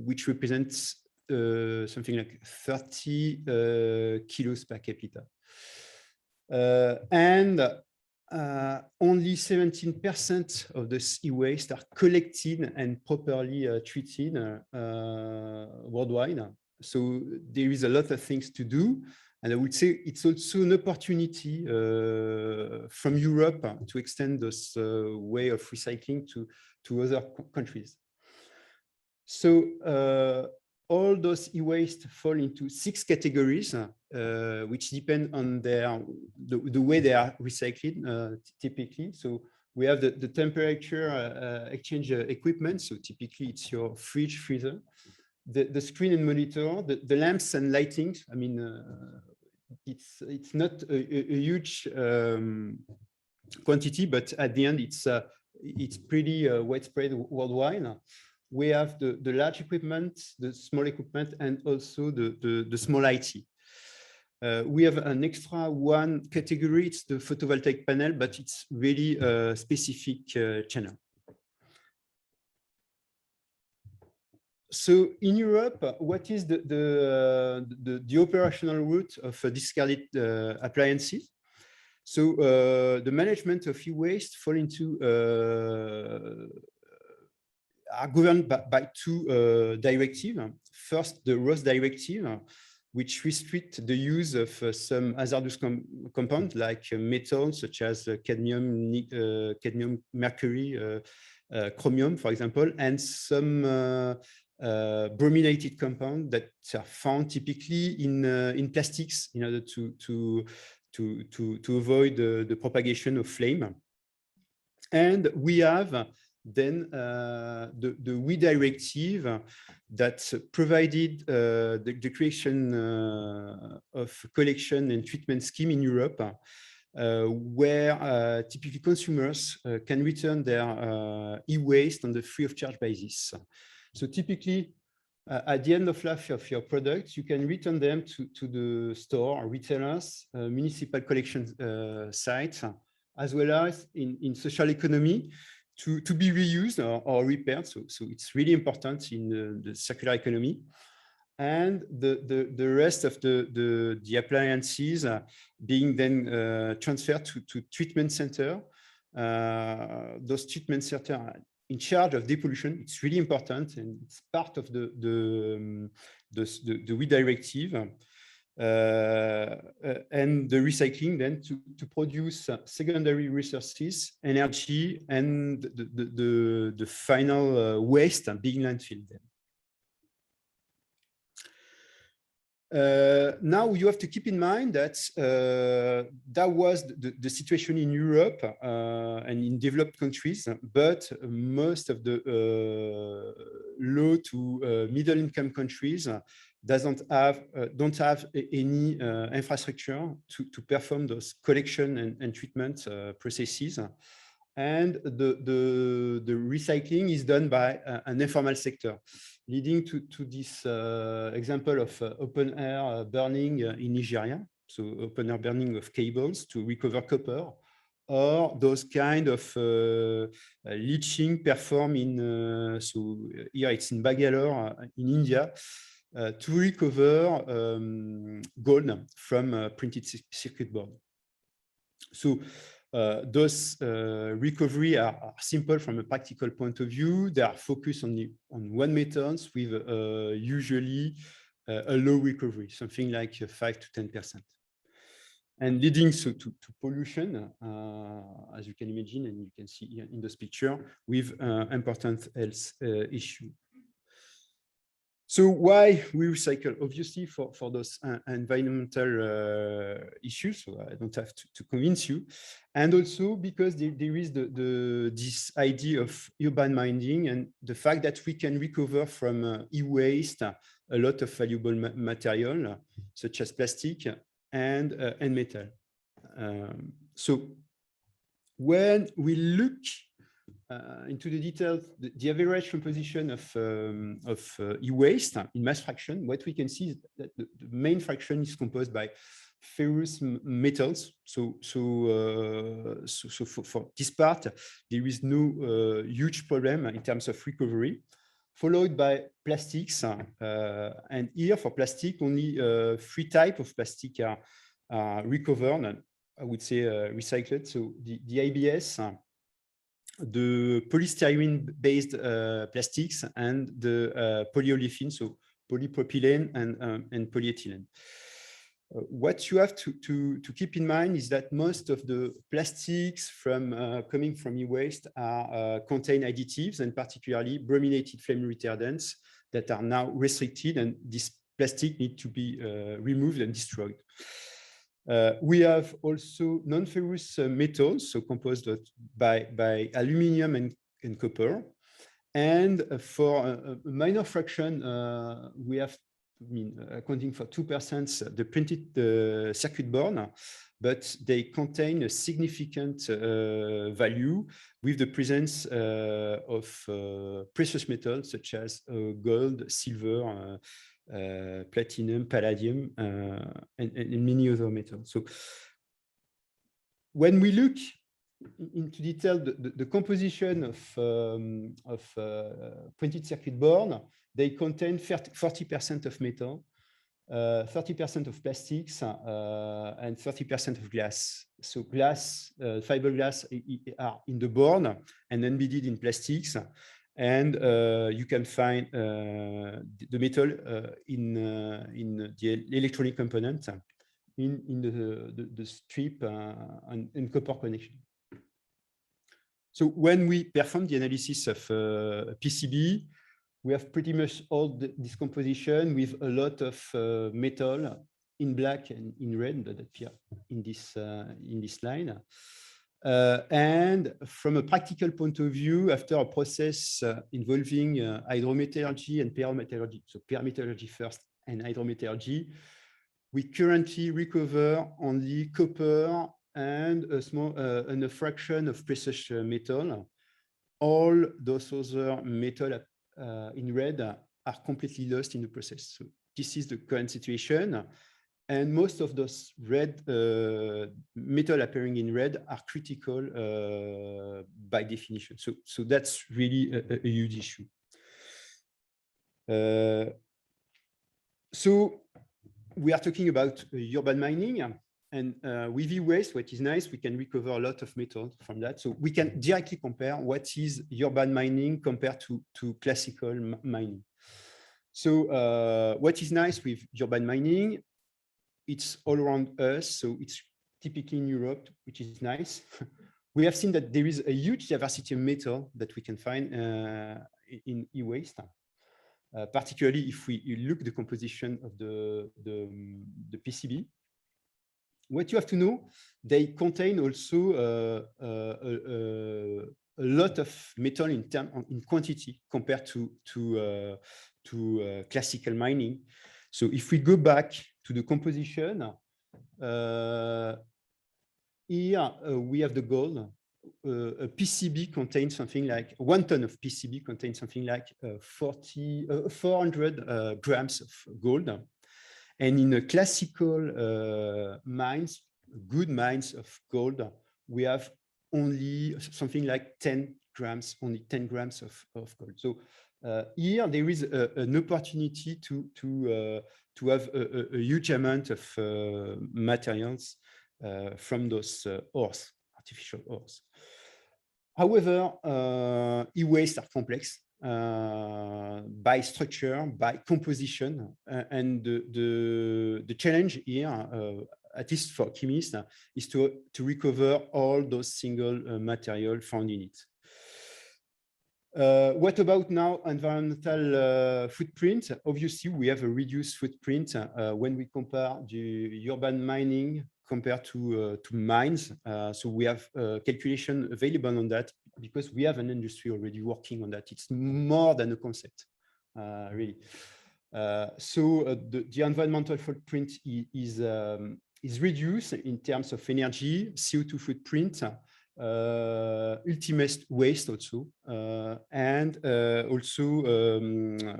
which represents something like 30 kilos per capita. And only 17% of this e-waste are collected and properly treated worldwide. So there is a lot of things to do. And I would say it's also an opportunity from Europe to extend this way of recycling to other countries. So all those e-waste fall into 6 categories, which depend on the way they are recycled typically. So We have the temperature exchange equipment. So typically it's your fridge, freezer, the screen and monitor, the lamps and lighting. I mean, it's not a huge quantity, but at the end it's pretty widespread worldwide. We have the large equipment, the small equipment, and also the small IT. We have an extra one category, it's the photovoltaic panel, but it's really a specific channel. So in Europe, what is the operational route of discarded appliances? So the management of e-waste fall into are governed by two directives. First, the ROS directive, which restrict the use of some hazardous compounds like metals such as cadmium, mercury, chromium, for example, and some brominated compounds that are found typically in plastics in order to avoid the propagation of flame. And we have then the WE directive that provided the creation of collection and treatment scheme in Europe, where typically consumers can return their e-waste on the free of charge basis. So typically, at the end of life of your products, you can return them to the store, retailers, municipal collection sites, as well as in social economy to be reused or repaired. So it's really important in the circular economy. And the rest of the appliances being then transferred to treatment center. Those treatment centers are in charge of depollution. It's really important, and it's part of the WE directive. And the recycling then to produce secondary resources, energy, and the final waste being landfill then. Now you have to keep in mind that that was the situation in Europe and in developed countries, but most of the low to middle income countries don't have any infrastructure to perform those collection and treatment processes. And the recycling is done by an informal sector, leading to this example of open air burning in Nigeria. So open air burning of cables to recover copper, or those kind of leaching performed in, so here it's in Bangalore in India, to recover gold from printed circuit board. So those recovery are simple from a practical point of view. They are focused on one methods with usually a low recovery, something like 5 to 10%. And leading to pollution, as you can imagine, and you can see here in this picture, with important health issue. So why we recycle? Obviously for those environmental issues, so I don't have to convince you. And also because there is this idea of urban mining and the fact that we can recover from e-waste a lot of valuable material, such as plastic and metal. So when we look into the details, the average composition of e-waste in mass fraction, what we can see is that the main fraction is composed by ferrous metals. So for this part, there is no huge problem in terms of recovery, followed by plastics. And here for plastic, only 3 types of plastic are recovered, and I would say recycled. So the ABS, the polystyrene-based plastics, and the polyolefin, so polypropylene and polyethylene. What you have to keep in mind is that most of the plastics coming from e-waste contain additives, and particularly brominated flame retardants that are now restricted, and this plastic need to be removed and destroyed. We have also non-ferrous metals, so composed by aluminum and copper. And for a minor fraction, we have, accounting for 2%, the printed circuit board, but they contain a significant value with the presence of precious metals such as gold, silver, platinum, palladium, and many other metals. So when we look into detail the composition of printed circuit board, they contain 40% of metal, 30% of plastics, and 30% of glass. So glass, fiberglass are in the board and embedded in plastics. And you can find the metal in the electronic component in the strip and copper connection. So when we perform the analysis of PCB, we have pretty much all this composition with a lot of metal in black and in red that appear in this line. And from a practical point of view, after a process involving hydrometallurgy and pyrometallurgy, so pyrometallurgy first and hydrometallurgy, we currently recover only copper and a fraction of precious metal. All those other metal in red are completely lost in the process. So this is the current situation. And most of those red metal appearing in red are critical by definition. So that's really a huge issue. So we are talking about urban mining. And with e-waste, what is nice, we can recover a lot of metal from that. So we can directly compare what is urban mining compared to classical mining. So what is nice with urban mining, it's all around us. So it's typically in Europe, which is nice. We have seen that there is a huge diversity of metal that we can find in e-waste. Particularly if we look at the composition of the PCB. What you have to know, they contain also a lot of metal in quantity compared to classical mining. So if we go back to the composition, here we have the gold. A PCB contains something like 1 ton of PCB contains something like 400 grams of gold. And in a classical mines, good mines of gold, we have only something like 10 grams, only 10 grams of gold. So here there is an opportunity to have a huge amount of materials from those ores, artificial ores. However, e-waste are complex. By structure, by composition, and the challenge here, at least for chemists, is to recover all those single material found in it. What about now environmental footprint? Obviously, we have a reduced footprint when we compare the urban mining compared to mines. So we have calculation available on that because we have an industry already working on that. It's more than a concept, really. So the environmental footprint is reduced in terms of energy, CO2 footprint, ultimate waste also, and also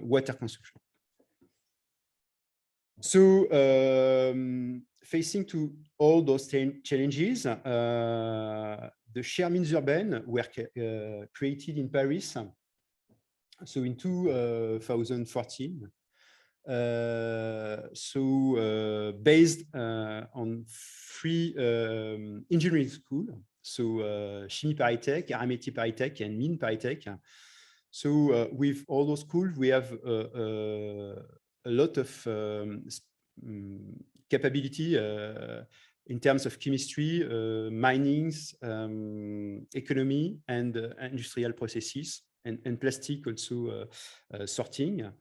water consumption. So facing to all those challenges, the shared means urbain were created in Paris. So in 2014. Based on 3 engineering schools, so Chimie Paris-Tech, Aramétier Paris-Tech, and Mines Paris-Tech. So with all those schools, we have a lot of capability in terms of chemistry, mining, economy, and industrial processes, and plastic also sorting.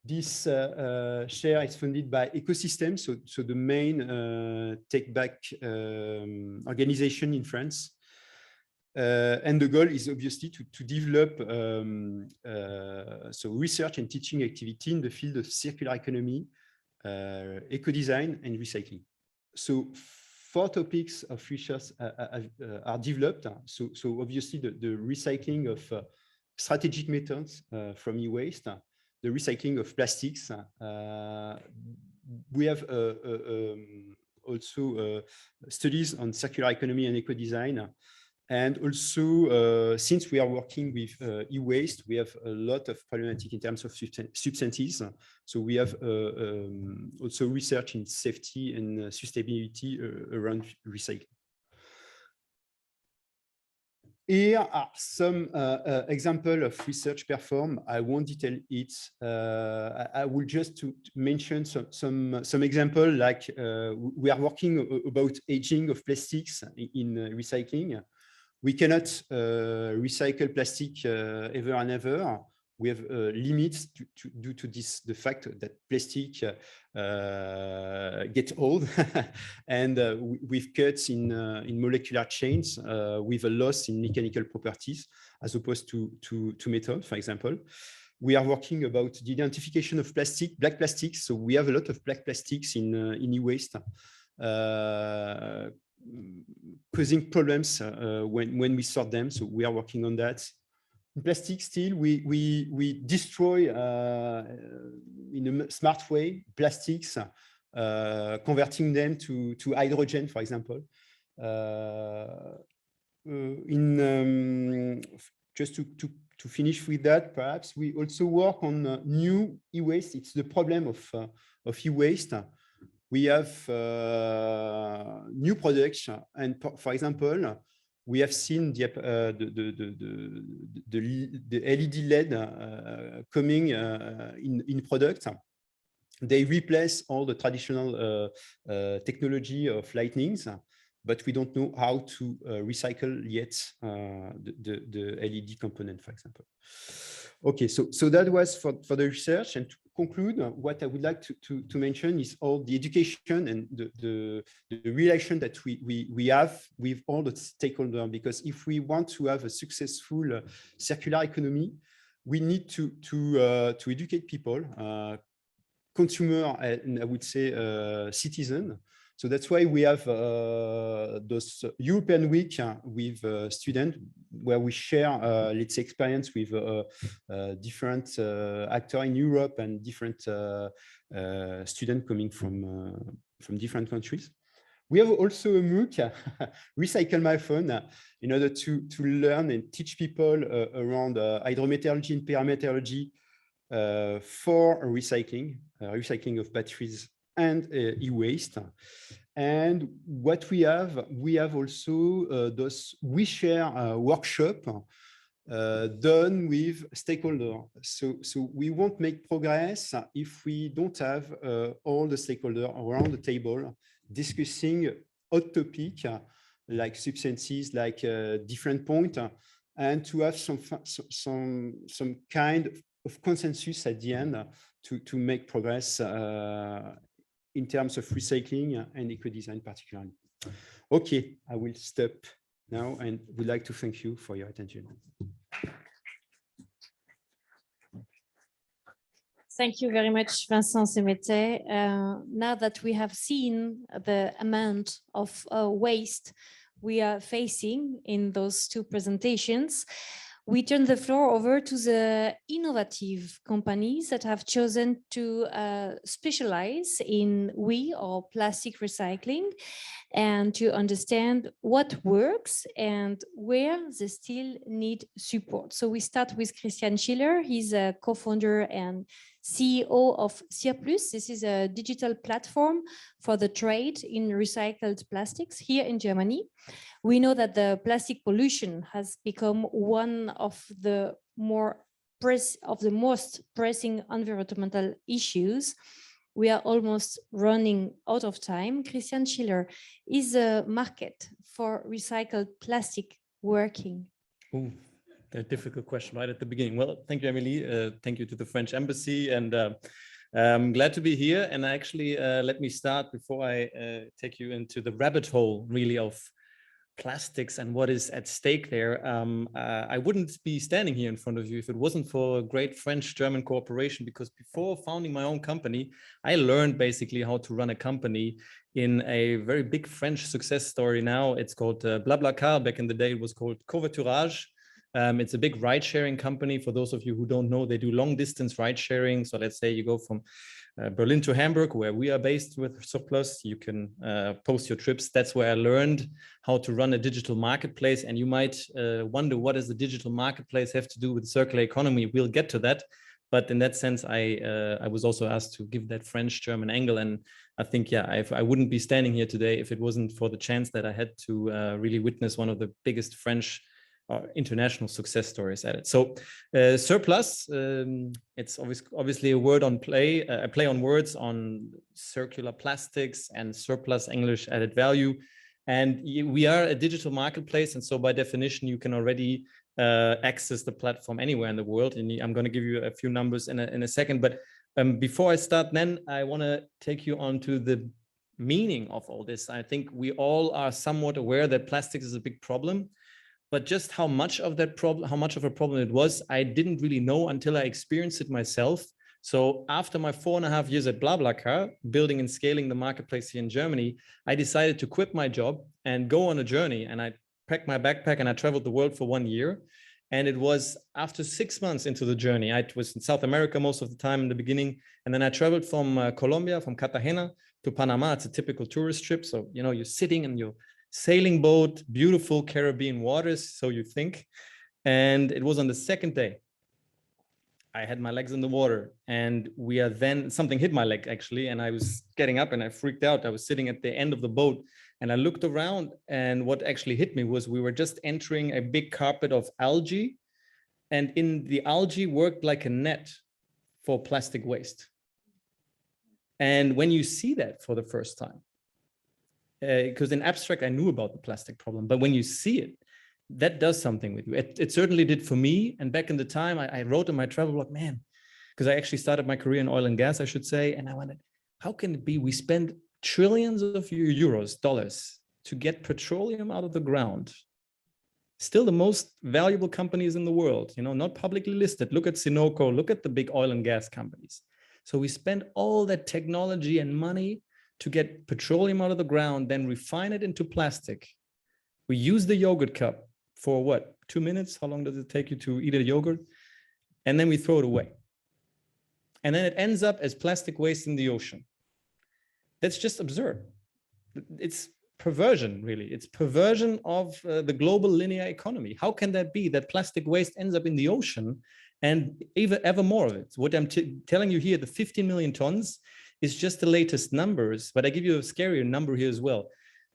This share is funded by Ecosystem, so the main take-back organization in France. And the goal is obviously to develop so research and teaching activity in the field of circular economy, eco-design, and recycling. So 4 topics of research are developed. So obviously the recycling of strategic methods from e-waste, the recycling of plastics. We have also studies on circular economy and eco-design. And also, since we are working with e-waste, we have a lot of problematic in terms of substances. So we have also research in safety and sustainability around recycling. Here are some examples of research performed. I won't detail it. I will just to mention some example, like we are working about aging of plastics in recycling. We cannot recycle plastic ever and ever. We have limits due to this, the fact that plastic gets old and with cuts in molecular chains with a loss in mechanical properties as opposed to metal, for example. We are working about the identification of plastic, black plastics. So we have a lot of black plastics in e-waste. Causing problems when we sort them, so we are working on that. In plastic, still we destroy in a smart way plastics, converting them to hydrogen, for example. Just to finish with that, perhaps we also work on new e-waste. It's the problem of e-waste. We have new products, and for example, we have seen the LED LED coming in products. They replace all the traditional technology of lightnings, but we don't know how to recycle yet the LED component, for example. Okay, so that was for the research. And to conclude, what I would like to mention is all the education and the relation that we have with all the stakeholders, because if we want to have a successful circular economy, we need to educate people, consumer, and I would say citizen. So that's why we have those European Week with students, where we share, let's say, experience with different actors in Europe and different students coming from different countries. We have also a MOOC, Recycle My Phone, in order to learn and teach people around hydrometallurgy and pyrometallurgy for recycling of batteries and e-waste. And what we have also those we share workshop done with stakeholders. So we won't make progress if we don't have all the stakeholders around the table discussing hot topic like substances, like different point, and to have some kind of consensus at the end to make progress in terms of recycling and eco-design particularly. Okay, I will stop now and would like to thank you for your attention. Thank you very much, Vincent Semete. Now that we have seen the amount of waste we are facing in those two presentations, we turn the floor over to the innovative companies that have chosen to specialize in or plastic recycling, and to understand what works and where they still need support. So we start with Christian Schiller. He's a co-founder and CEO of Surplus. This is a digital platform for the trade in recycled plastics here in Germany. We know that the plastic pollution has become one of the most pressing environmental issues. We are almost running out of time. Christian Schiller, is the market for recycled plastic working? Oh, The difficult question right at the beginning. Well, thank you, Emily. Thank you to the French Embassy, and I'm glad to be here. And actually, let me start before I take you into the rabbit hole, really, of plastics and what is at stake there. I wouldn't be standing here in front of you if it wasn't for a great French-German cooperation, because before founding my own company, I learned basically how to run a company in a very big French success story. Now it's called BlaBlaCar. Back in the day, it was called Covoiturage. It's a big ride-sharing company. For those of you who don't know, they do long-distance ride-sharing. So let's say you go from Berlin to Hamburg, where we are based with Surplus. You can post your trips. That's where I learned how to run a digital marketplace. And you might wonder, what does the digital marketplace have to do with circular economy? We'll get to that. But in that sense, I was also asked to give that French-German angle. And I think, yeah, I wouldn't be standing here today if it wasn't for the chance that I had to really witness one of the biggest French international success stories at it. So surplus, it's obviously a word on play, a play on words on circular plastics and surplus English added value. And we are a digital marketplace. And so by definition, you can already access the platform anywhere in the world. And I'm going to give you a few numbers in a second. But before I start, then I want to take you on to the meaning of all this. I think we all are somewhat aware that plastics is a big problem. But just how much of that problem, how much of a problem it was, I didn't really know until I experienced it myself. So after my 4.5 years at BlaBlaCar, building and scaling the marketplace here in Germany, I decided to quit my job and go on a journey. And I packed my backpack and I traveled the world for 1 year. And it was after 6 months into the journey. I was in South America most of the time in the beginning. And then I traveled from Colombia, from Cartagena to Panama. It's a typical tourist trip. So, you know, you're sitting and you're sailing boat, beautiful Caribbean waters, so you think. And it was on the second day. I had my legs in the water, and we are then, something hit my leg actually, and I was getting up and I freaked out. I was sitting at the end of the boat and I looked around, and what actually hit me was we were just entering a big carpet of algae, and in the algae worked like a net for plastic waste. And when you see that for the first time, because in abstract, I knew about the plastic problem, but when you see it, that does something with you. It certainly did for me. And back in the time, I wrote in my travel blog, man, because I actually started my career in oil and gas, I should say. And I wondered, how can it be we spend trillions of euros, dollars, to get petroleum out of the ground? Still the most valuable companies in the world, you know, not publicly listed. Look at Sunoco, look at the big oil and gas companies. So we spend all that technology and money to get petroleum out of the ground, then refine it into plastic. We use the yogurt cup for what, 2 minutes? How long does it take you to eat a yogurt? And then we throw it away. And then it ends up as plastic waste in the ocean. That's just absurd. It's perversion, really. It's perversion of the global linear economy. How can that be that plastic waste ends up in the ocean and even ever more of it? What I'm telling you here, the 15 million tons, is just the latest numbers, but I give you a scarier number here as well.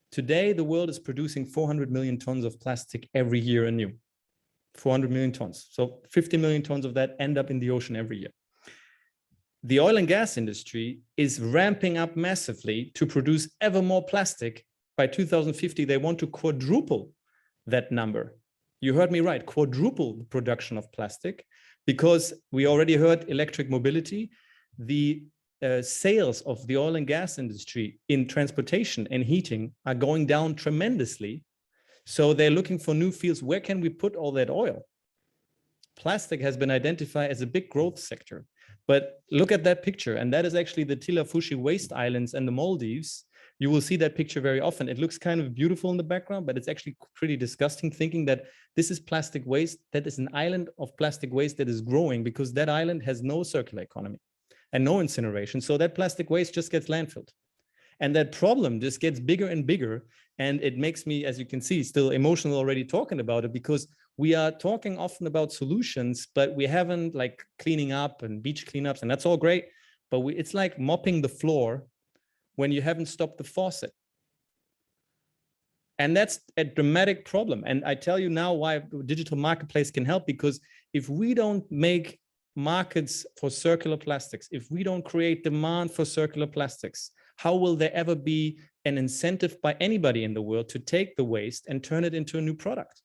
Today, the world is producing 400 million tons of plastic every year anew. 400 million tons. So 50 million tons of that end up in the ocean every year. The oil and gas industry is ramping up massively to produce ever more plastic. By 2050, they want to quadruple that number. You heard me right, quadruple the production of plastic, because we already heard electric mobility. The sales of the oil and gas industry in transportation and heating are going down tremendously. So they're looking for new fields. Where can we put all that oil? Plastic has been identified as a big growth sector. But look at that picture. And that is actually the Tilafushi Waste Islands and the Maldives. You will see that picture very often. It looks kind of beautiful in the background, but it's actually pretty disgusting thinking that this is plastic waste. That is an island of plastic waste that is growing because that island has no circular economy and no incineration. So that plastic waste just gets landfilled. And that problem just gets bigger and bigger. And it makes me, as you can see, still emotional already talking about it, because we are talking often about solutions, but we haven't, like cleaning up and beach cleanups, and that's all great. But it's like mopping the floor when you haven't stopped the faucet. And that's a dramatic problem. And I tell you now why digital marketplace can help, because if we don't make markets for circular plastics, if we don't create demand for circular plastics, how will there ever be an incentive by anybody in the world to take the waste and turn it into a new product?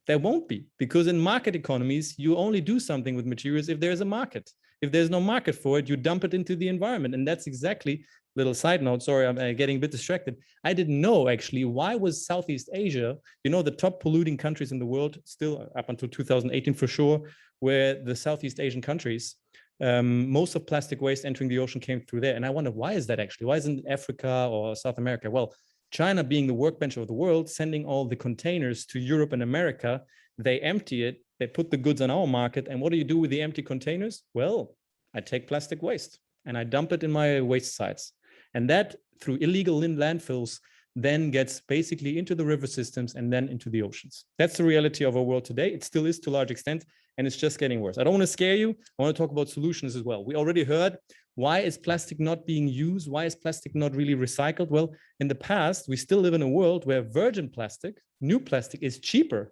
There won't be, because in market economies, you only do something with materials if there's a market. If there's no market for it, you dump it into the environment. And that's exactly, little side note, sorry, I'm getting a bit distracted. I didn't know actually, why was Southeast Asia, you know, the top polluting countries in the world, still up until 2018 for sure, where the Southeast Asian countries, most of plastic waste entering the ocean came through there. And I wonder, why is that actually? Why isn't Africa or South America? Well, China being the workbench of the world, sending all the containers to Europe and America, they empty it, they put the goods on our market. And what do you do with the empty containers? Well, I take plastic waste and I dump it in my waste sites. And that, through illegal landfills, then gets basically into the river systems and then into the oceans. That's the reality of our world today. It still is to a large extent, and it's just getting worse. I don't want to scare you. I want to talk about solutions as well. We already heard, why is plastic not being used? Why is plastic not really recycled? Well, in the past, we still live in a world where virgin plastic, new plastic, is cheaper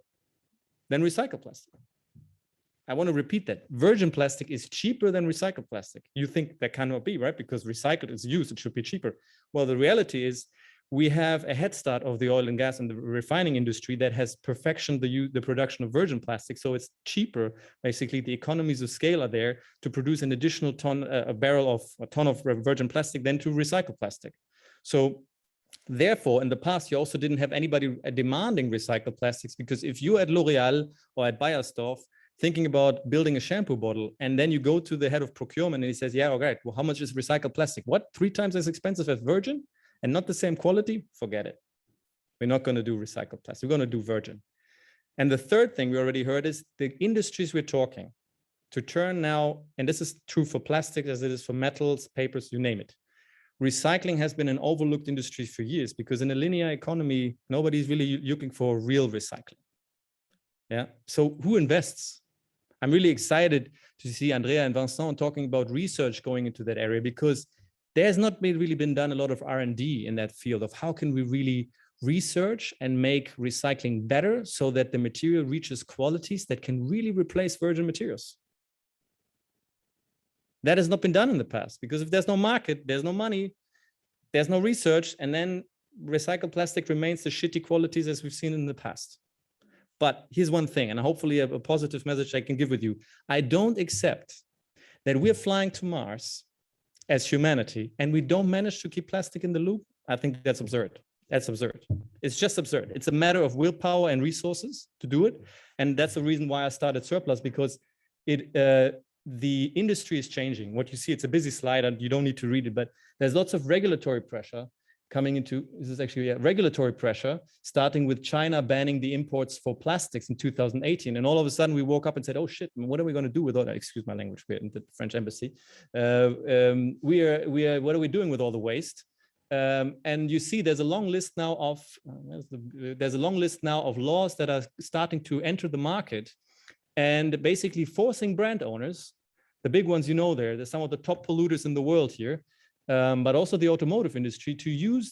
than recycled plastic. I want to repeat that. Virgin plastic is cheaper than recycled plastic. You think that cannot be, right? Because recycled is used, it should be cheaper. Well, the reality is we have a head start of the oil and gas and the refining industry that has perfectioned the production of virgin plastic. So it's cheaper. Basically, the economies of scale are there to produce an additional ton, a ton of virgin plastic than to recycle plastic. So therefore, in the past, you also didn't have anybody demanding recycled plastics, because if you're at L'Oreal or at Bayersdorf thinking about building a shampoo bottle, and then you go to the head of procurement and he says, yeah, all right, well, how much is recycled plastic? What, 3 times as expensive as virgin? And not the same quality? Forget it. We're not going to do recycled plastic. We're going to do virgin. And the third thing we already heard is the industries we're talking to turn now, and this is true for plastics as it is for metals, papers, you name it. Recycling has been an overlooked industry for years, because in a linear economy, nobody's really looking for real recycling. Yeah. So who invests? I'm really excited to see Andrea and Vincent talking about research going into that area, because there's not really been done a lot of R&D in that field of how can we really research and make recycling better so that the material reaches qualities that can really replace virgin materials. That has not been done in the past, because if there's no market, there's no money, there's no research, and then recycled plastic remains the shitty qualities as we've seen in the past. But here's one thing, and hopefully a positive message I can give with you. I don't accept that we're flying to Mars as humanity and we don't manage to keep plastic in the loop. I think that's absurd. That's absurd. It's just absurd. It's a matter of willpower and resources to do it. And that's the reason why I started Surplus, because the industry is changing. What you see, it's a busy slide and you don't need to read it, but there's lots of regulatory pressure coming into, this is actually regulatory pressure, starting with China banning the imports for plastics in 2018. And all of a sudden we woke up and said, oh shit, what are we going to do with all that? Excuse my language, we're in the French embassy. What are we doing with all the waste? And you see there's a long list now of, laws that are starting to enter the market and basically forcing brand owners, the big ones, you know, they're some of the top polluters in the world here, but also the automotive industry, to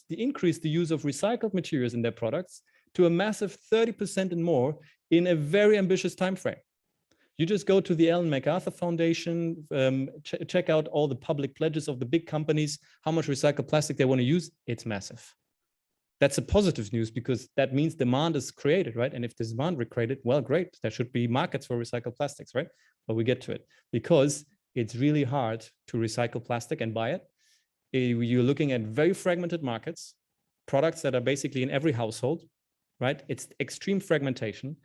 increase the use of recycled materials in their products to a massive 30% and more in a very ambitious time frame. You just go to the Ellen MacArthur Foundation, check out all the public pledges of the big companies, how much recycled plastic they want to use. It's massive. That's a positive news, because that means demand is created, right? And if there's demand recreated, well, great. There should be markets for recycled plastics, right? But we get to it because it's really hard to recycle plastic and buy it. You're looking at very fragmented markets, products that are basically in every household, right? It's extreme fragmentation.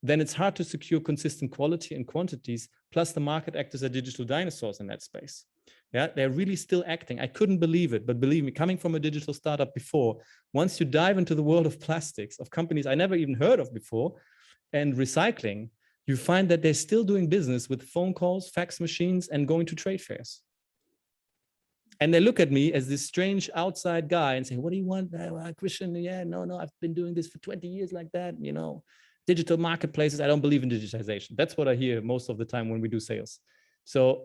Then it's hard to secure consistent quality and quantities, plus the market actors are digital dinosaurs in that space. Yeah, they're really still acting. I couldn't believe it, but believe me, coming from a digital startup before, once you dive into the world of plastics, of companies I never even heard of before, and recycling, you find that they're still doing business with phone calls, fax machines, and going to trade fairs. And they look at me as this strange outside guy and say, what do you want? Christian, yeah, no, I've been doing this for 20 years like that, you know, digital marketplaces. I don't believe in digitization. That's what I hear most of the time when we do sales. So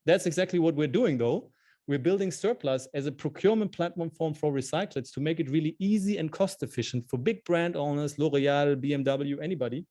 that's exactly what we're doing, though. We're building Surplus as a procurement platform for recyclates to make it really easy and cost efficient for big brand owners, L'Oreal, BMW, anybody,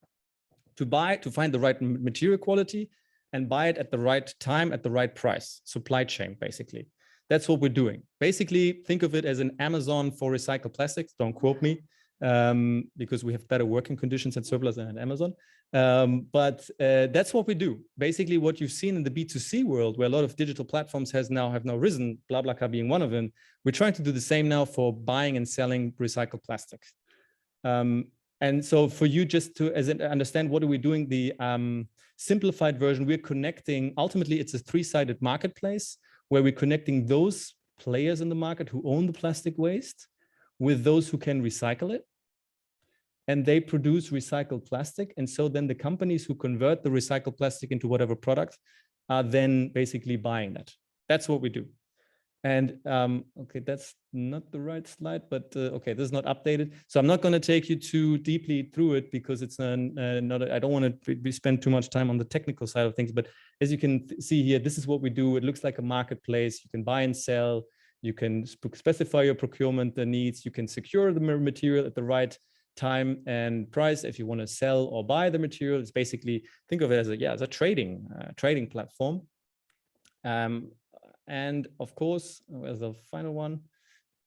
to find the right material quality and buy it at the right time, at the right price, supply chain, basically. That's what we're doing. Basically, think of it as an Amazon for recycled plastics. Don't quote me. because we have better working conditions at Surplus and at Amazon. But that's what we do. Basically, what you've seen in the B2C world, where a lot of digital platforms have now risen, BlaBlaCar being one of them, we're trying to do the same now for buying and selling recycled plastics. And so for you just to understand what are we doing, the simplified version, we're connecting, ultimately it's a three-sided marketplace where we're connecting those players in the market who own the plastic waste with those who can recycle it. And they produce recycled plastic. And so then the companies who convert the recycled plastic into whatever product are then basically buying that. That's what we do. And okay, that's not the right slide, but okay, this is not updated. So I'm not going to take you too deeply through it because it's I don't want to spend too much time on the technical side of things. But as you can see here, this is what we do. It looks like a marketplace. You can buy and sell. You can specify your procurement needs. You can secure the material at the right time and price. If you want to sell or buy the material, it's basically, think of it as a trading platform. And of course, as a final one,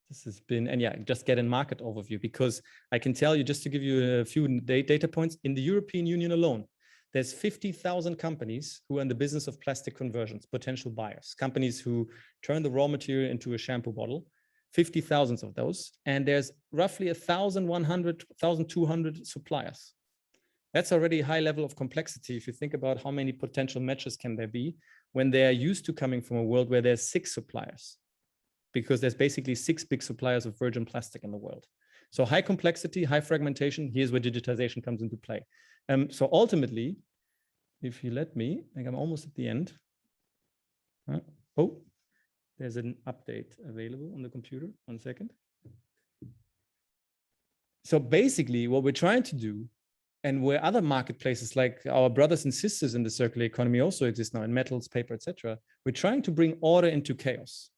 this has been, and yeah, just get a market overview, because I can tell you, just to give you a few data points, in the European Union alone, there's 50,000 companies who are in the business of plastic conversions, potential buyers, companies who turn the raw material into a shampoo bottle, 50,000 of those. And there's roughly 1,100, 1,200 suppliers. That's already a high level of complexity. If you think about how many potential matches can there be when they are used to coming from a world where there's 6 suppliers, because there's basically 6 big suppliers of virgin plastic in the world. So high complexity, high fragmentation, here's where digitization comes into play. So ultimately, if you let me, I think I'm almost at the end. Oh, there's an update available on the computer. 1 second. So basically what we're trying to do, and where other marketplaces like our brothers and sisters in the circular economy also exist now in metals, paper, etc., we're trying to bring order into chaos.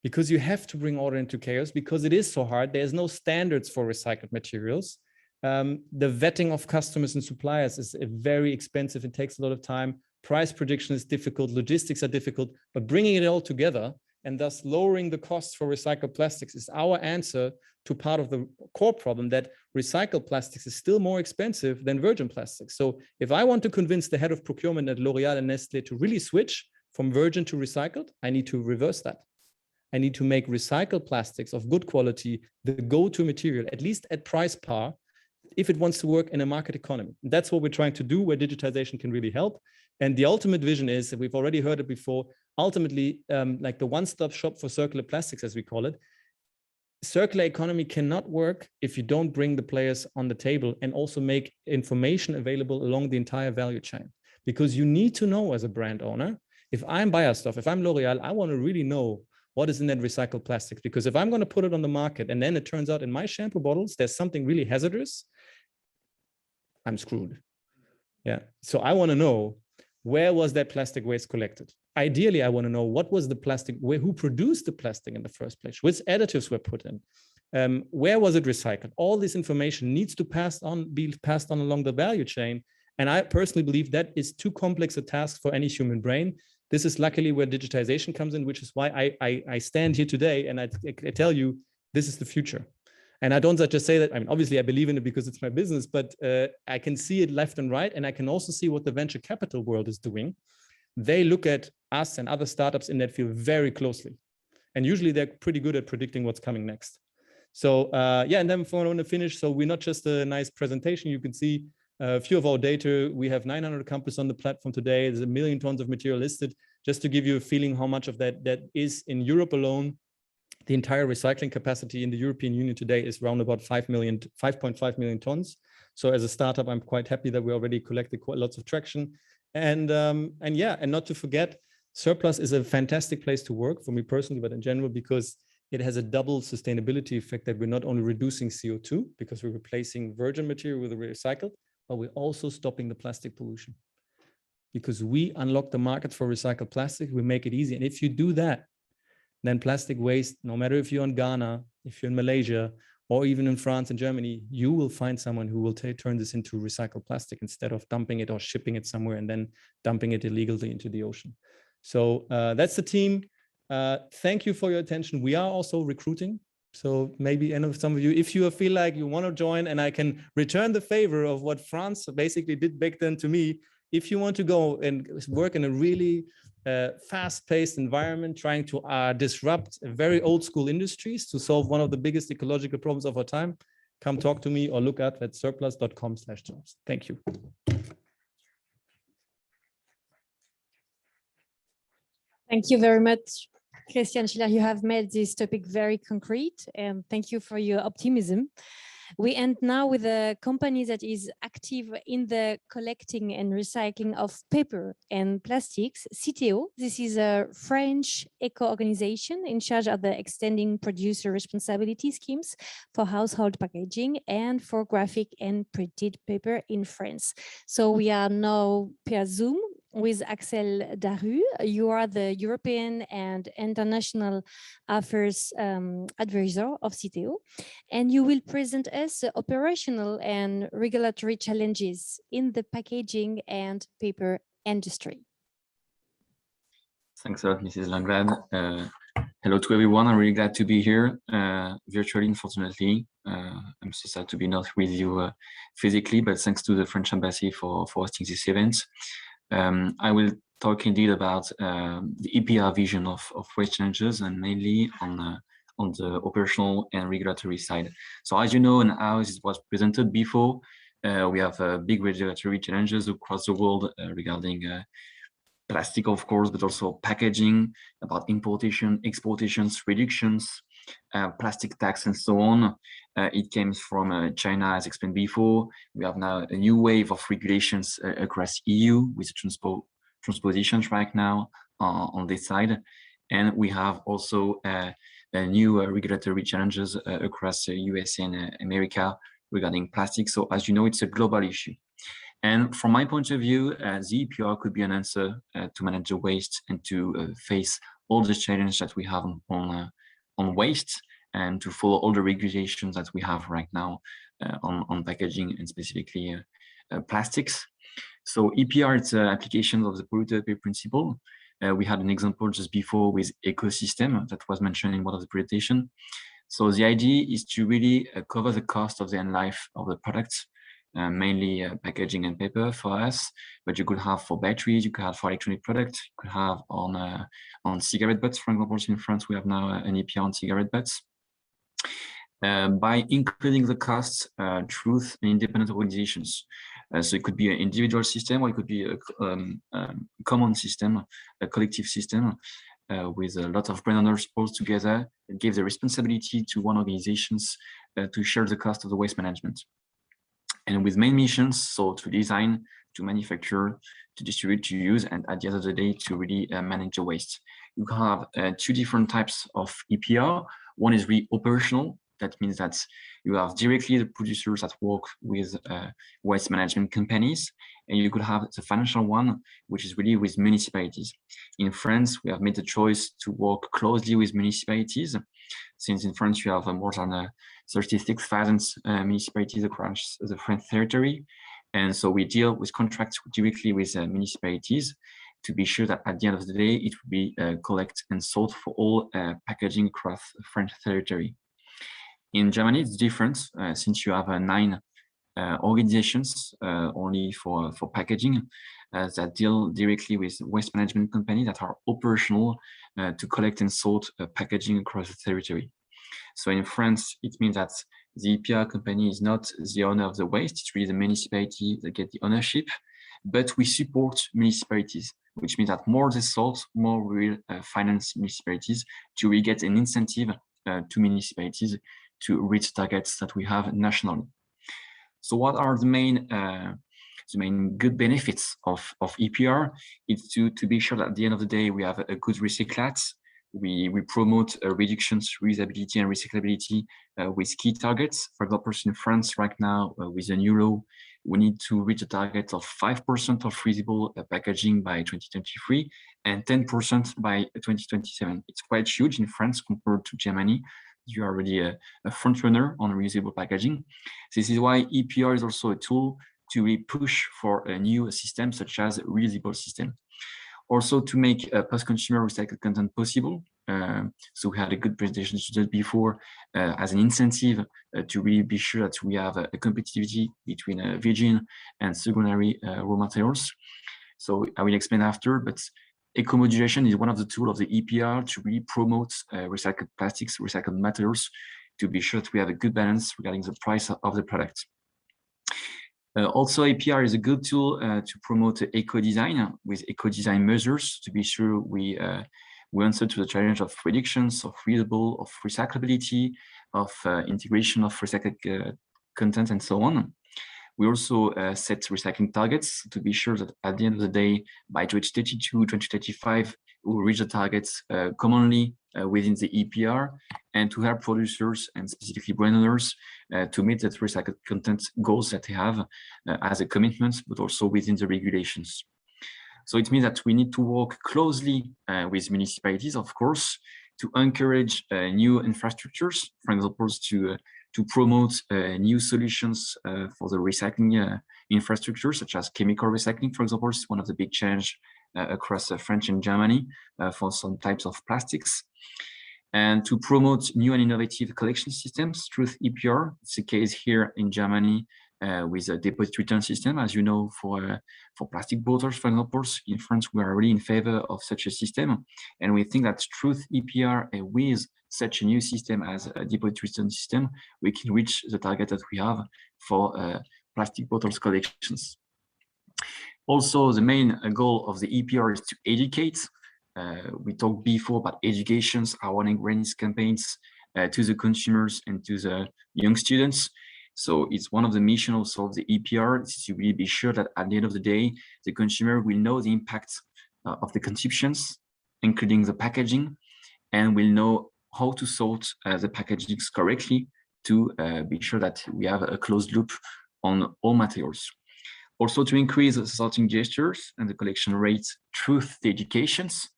Because you have to bring order into chaos because it is so hard. There's no standards for recycled materials. The vetting of customers and suppliers is very expensive. It takes a lot of time. Price prediction is difficult. Logistics are difficult. But bringing it all together and thus lowering the costs for recycled plastics is our answer to part of the core problem that recycled plastics is still more expensive than virgin plastics. So if I want to convince the head of procurement at L'Oreal and Nestle to really switch from virgin to recycled, I need to reverse that. I need to make recycled plastics of good quality the go-to material, at least at price par, if it wants to work in a market economy. And that's what we're trying to do, where digitization can really help. And the ultimate vision is, and we've already heard it before, ultimately, like the one-stop shop for circular plastics, as we call it, circular economy cannot work if you don't bring the players on the table and also make information available along the entire value chain. Because you need to know as a brand owner, if I'm Beiersdorf, if I'm L'Oreal, I want to really know what is in that recycled plastics. Because if I'm going to put it on the market and then it turns out in my shampoo bottles, there's something really hazardous, I'm screwed. Yeah. So I want to know, where was that plastic waste collected? Ideally, I want to know what was the plastic, who produced the plastic in the first place, which additives were put in, where was it recycled? All this information needs to be passed on along the value chain. And I personally believe that is too complex a task for any human brain. This is luckily where digitization comes in, which is why I stand here today and I tell you, this is the future. And I don't just say that, I mean, obviously I believe in it because it's my business, but I can see it left and right. And I can also see what the venture capital world is doing. They look at us and other startups in that field very closely. And usually they're pretty good at predicting what's coming next. So yeah, and then if I want to finish, so we're not just a nice presentation. You can see a few of our data. We have 900 companies on the platform today. There's 1 million tons of material listed. Just to give you a feeling how much of that is in Europe alone. The entire recycling capacity in the European Union today is around about 5.5 million tons. So as a startup, I'm quite happy that we already collected quite lots of traction. And yeah, and not to forget, Surplus is a fantastic place to work for me personally, but in general, because it has a double sustainability effect that we're not only reducing CO2 because we're replacing virgin material with a recycled, but we're also stopping the plastic pollution. Because we unlock the market for recycled plastic, we make it easy. And if you do that, then plastic waste, no matter if you're in Ghana, if you're in Malaysia, or even in France and Germany, you will find someone who will turn this into recycled plastic instead of dumping it or shipping it somewhere and then dumping it illegally into the ocean. So that's the team. Thank you for your attention. We are also recruiting. So maybe any of some of you, if you feel like you want to join, and I can return the favor of what France basically did back then to me, if you want to go and work in a really fast-paced environment, trying to disrupt very old school industries to solve one of the biggest ecological problems of our time, come talk to me or look at surplus.com/jobs. Thank you. Thank you very much, Christian Schiller. You have made this topic very concrete, and thank you for your optimism. We end now with a company that is active in the collecting and recycling of paper and plastics, CTO. This is a French eco-organization in charge of the extending producer responsibility schemes for household packaging and for graphic and printed paper in France. So we are now per Zoom with Axel Daru. You are the European and International Affairs Advisor of CTO, and you will present us the operational and regulatory challenges in the packaging and paper industry. Thanks a lot, Mrs. Langlad. Hello to everyone. I'm really glad to be here virtually, unfortunately. I'm so sad to be not with you physically, but thanks to the French Embassy for hosting this event. I will talk indeed about the EPR vision of waste challenges, and mainly on the operational and regulatory side. So as you know, and as it was presented before, we have big regulatory challenges across the world regarding plastic, of course, but also packaging, about importation, exportations, reductions, plastic tax, and so on. It came from China, as explained before. We have now a new wave of regulations across EU with transpositions right now on this side. And we have also new regulatory challenges across USA and America regarding plastic. So as you know, it's a global issue. And from my point of view, the EPR could be an answer to manage the waste and to face all the challenges that we have on waste, and to follow all the regulations that we have right now on packaging and specifically plastics. So EPR, it's an application of the polluter pay principle. We had an example just before with ecosystem that was mentioned in one of the presentation. So the idea is to really cover the cost of the end life of the products, mainly packaging and paper for us, but you could have for batteries, you could have for electronic products, you could have on cigarette butts, for example. In France, we have now an EPR on cigarette butts. By including the costs, truth and independent organizations. So it could be an individual system, or it could be a common system, a collective system, with a lot of brand owners all together. It gives the responsibility to one organizations to share the cost of the waste management. And with main missions, so to design, to manufacture, to distribute, to use, and at the end of the day, to really manage the waste. You have two different types of EPR. One is really operational. That means that you have directly the producers that work with waste management companies, and you could have the financial one, which is really with municipalities. In France, we have made the choice to work closely with municipalities, since in France you have more than 36,000 municipalities across the French territory. And so we deal with contracts directly with municipalities to be sure that at the end of the day, it will be collected and sold for all packaging across French territory. In Germany, it's different since you have 9 organizations only for packaging that deal directly with waste management companies that are operational to collect and sort packaging across the territory. So in France, it means that the EPR company is not the owner of the waste, it's really the municipality that get the ownership, but we support municipalities, which means that more they sort, more we will finance municipalities to really get an incentive to municipalities to reach targets that we have nationally. So what are the main good benefits of EPR? It's to be sure that at the end of the day, we have a good recyclate. We promote reductions, reusability and recyclability with key targets. For example, in France right now, with the new law, we need to reach a target of 5% of reusable packaging by 2023 and 10% by 2027. It's quite huge in France compared to Germany. You are already a front runner on reusable packaging. This is why EPR is also a tool to really push for a new system such as reusable system. Also to make post-consumer recycled content possible. So we had a good presentation just before as an incentive to really be sure that we have a competitivity between virgin and secondary raw materials. So I will explain after, but eco-modulation is one of the tools of the EPR to really promote recycled plastics, recycled materials, to be sure that we have a good balance regarding the price of the product. Also, APR is a good tool to promote eco-design with eco-design measures to be sure we answer to the challenge of reductions, of reusable, of recyclability, of integration of recycled content, and so on. We also set recycling targets to be sure that at the end of the day, by 2032, 2035, we will reach the targets commonly within the EPR, and to help producers and specifically brand owners to meet that recycled content goals that they have as a commitment, but also within the regulations. So it means that we need to work closely with municipalities, of course, to encourage new infrastructures, for example, to promote new solutions for the recycling infrastructure, such as chemical recycling, for example, is one of the big change across France and Germany for some types of plastics. And to promote new and innovative collection systems through EPR. It's the case here in Germany with a deposit return system, as you know, for plastic bottles, for example. In France, we are really in favor of such a system. And we think that through EPR with such a new system as a deposit return system, we can reach the target that we have for plastic bottles collections. Also, the main goal of the EPR is to educate. We talked before about educations, awareness campaigns to the consumers and to the young students. So it's one of the missions also of the EPR to really be sure that at the end of the day, the consumer will know the impact of the consumptions, including the packaging, and will know how to sort the packaging correctly to be sure that we have a closed loop on all materials. Also to increase the sorting gestures and the collection rates through the educations,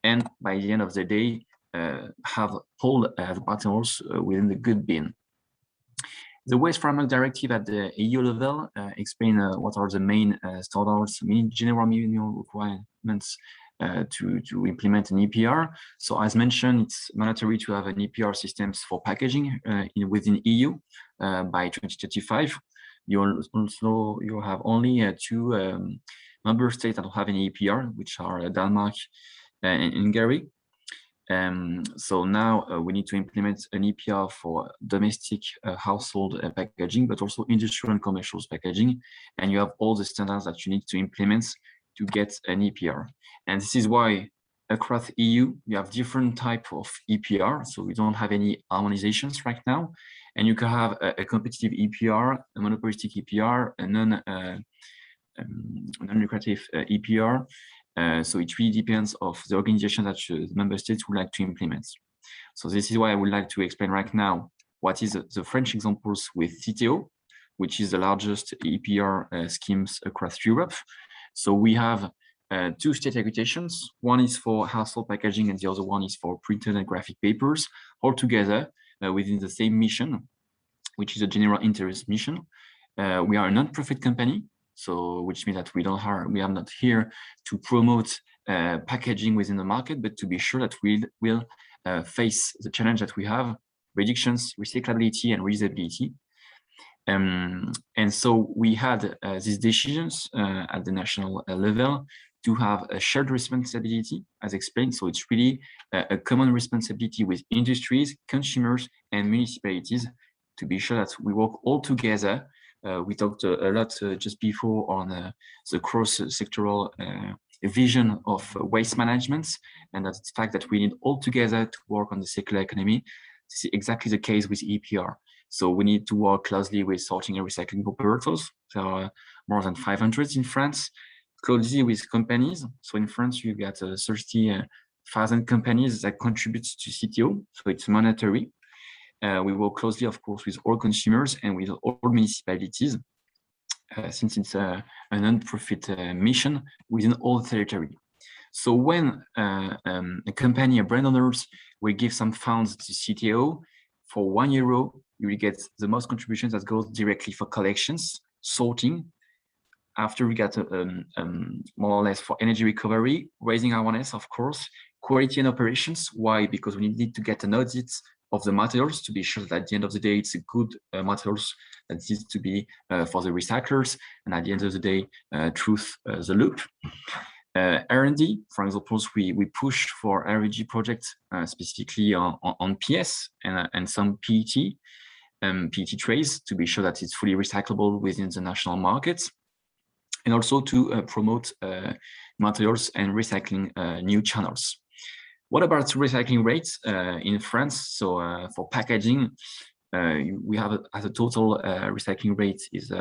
and by the end of the day, have all the materials within the good bin. The Waste Framework Directive at the EU level explain what are the main standards, general minimum requirements to implement an EPR. So as mentioned, it's mandatory to have an EPR systems for packaging within EU by 2035. You have only two member states that don't have an EPR, which are Denmark and Hungary. So now we need to implement an EPR for domestic household packaging, but also industrial and commercial packaging. And you have all the standards that you need to implement to get an EPR. And this is why across EU, you have different type of EPR. So we don't have any harmonizations right now. And you can have a competitive EPR, a monopolistic EPR, a non-lucrative EPR. So it really depends of the organization that the member states would like to implement. So this is why I would like to explain right now what is the French examples with CTO, which is the largest EPR schemes across Europe. So we have two state accreditations. One is for household packaging and the other one is for printed and graphic papers, all together within the same mission, which is a general interest mission. We are a non-profit company, so which means that we are not here to promote packaging within the market, but to be sure that we will face the challenge that we have, reductions, recyclability, and reusability. And so we had these decisions at the national level to have a shared responsibility, as explained. So it's really a common responsibility with industries, consumers, and municipalities to be sure that we work all together. We talked a lot just before on the cross-sectoral vision of waste management, and that's the fact that we need all together to work on the circular economy. This is exactly the case with EPR. So we need to work closely with sorting and recycling operators. There are more than 500 in France, closely with companies. So in France, you got 30,000 companies that contribute to CTO, so it's mandatory. We work closely, of course, with all consumers and with all municipalities, since it's a non-profit mission within all territory. So when a company, a brand owners will give some funds to CTO, for €1, you will get the most contributions that goes directly for collections, sorting, after we got more or less for energy recovery, raising awareness, of course, quality and operations. Why? Because we need to get an audit of the materials to be sure that at the end of the day, it's a good materials that needs to be for the recyclers. And at the end of the day, truth the loop. R&D, for example, we push for R&D projects specifically on PS and some PET. PET trays to be sure that it's fully recyclable within the national markets, and also to promote materials and recycling new channels. What about recycling rates in France? So for packaging, we have as a total recycling rate is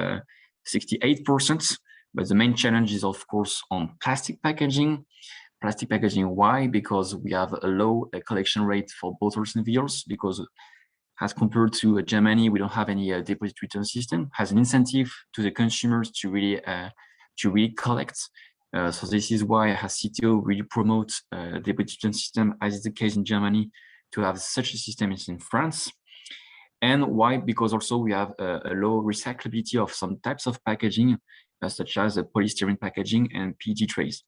68%, but the main challenge is of course on plastic packaging. Plastic packaging, why? Because we have a low collection rate for bottles and vials, because as compared to Germany, we don't have any deposit return system, has an incentive to the consumers to really collect. So this is why as CTO really promote deposit return system, as is the case in Germany, to have such a system in France. And why? Because also we have a low recyclability of some types of packaging, such as polystyrene packaging and PET trays.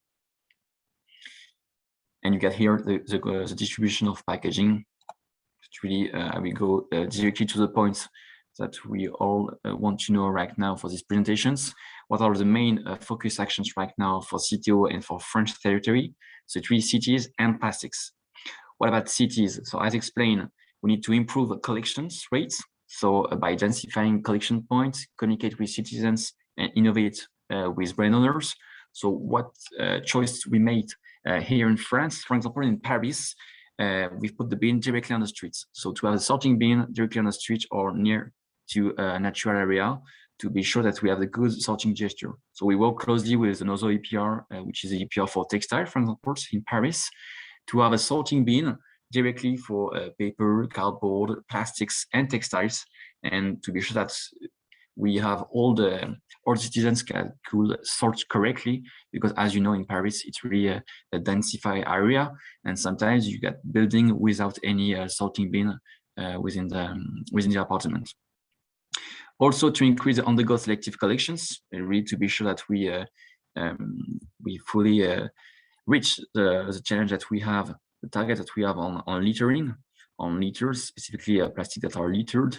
And you get here the distribution of packaging. Really, we go directly to the points that we all want to know right now for these presentations. What are the main focus actions right now for CTO and for French territory? So 3 cities and plastics. What about cities? So as explained, we need to improve the collections rates. So by identifying collection points, communicate with citizens, and innovate with brand owners. So what choice we made here in France, for example, in Paris, we've put the bin directly on the streets. So to have a sorting bin directly on the street or near to a natural area to be sure that we have a good sorting gesture. So we work closely with another EPR, which is the EPR for textile, for example, in Paris, to have a sorting bin directly for paper, cardboard, plastics, and textiles, and to be sure that we have all citizens could sort correctly, because as you know, in Paris, it's really a densified area, and sometimes you get building without any sorting bin within the apartment. Also, to increase the on-the-go selective collections, really to be sure that we fully reach the challenge that we have, the target that we have on littering, on litters, specifically plastic that are littered.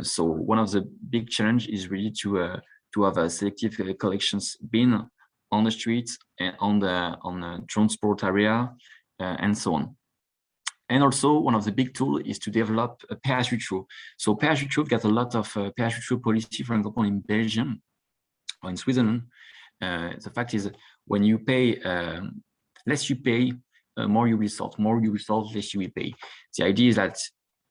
So one of the big challenge is really to have a selective collections bin on the streets and on the transport area and so on. And also one of the big tools is to develop a pay-as-you-throw. So pay-as-you-throw got a lot of pay-as-you-throw policy, for example, in Belgium or in Switzerland. The fact is when you pay, less you pay, more you will sort, less you will pay. The idea is that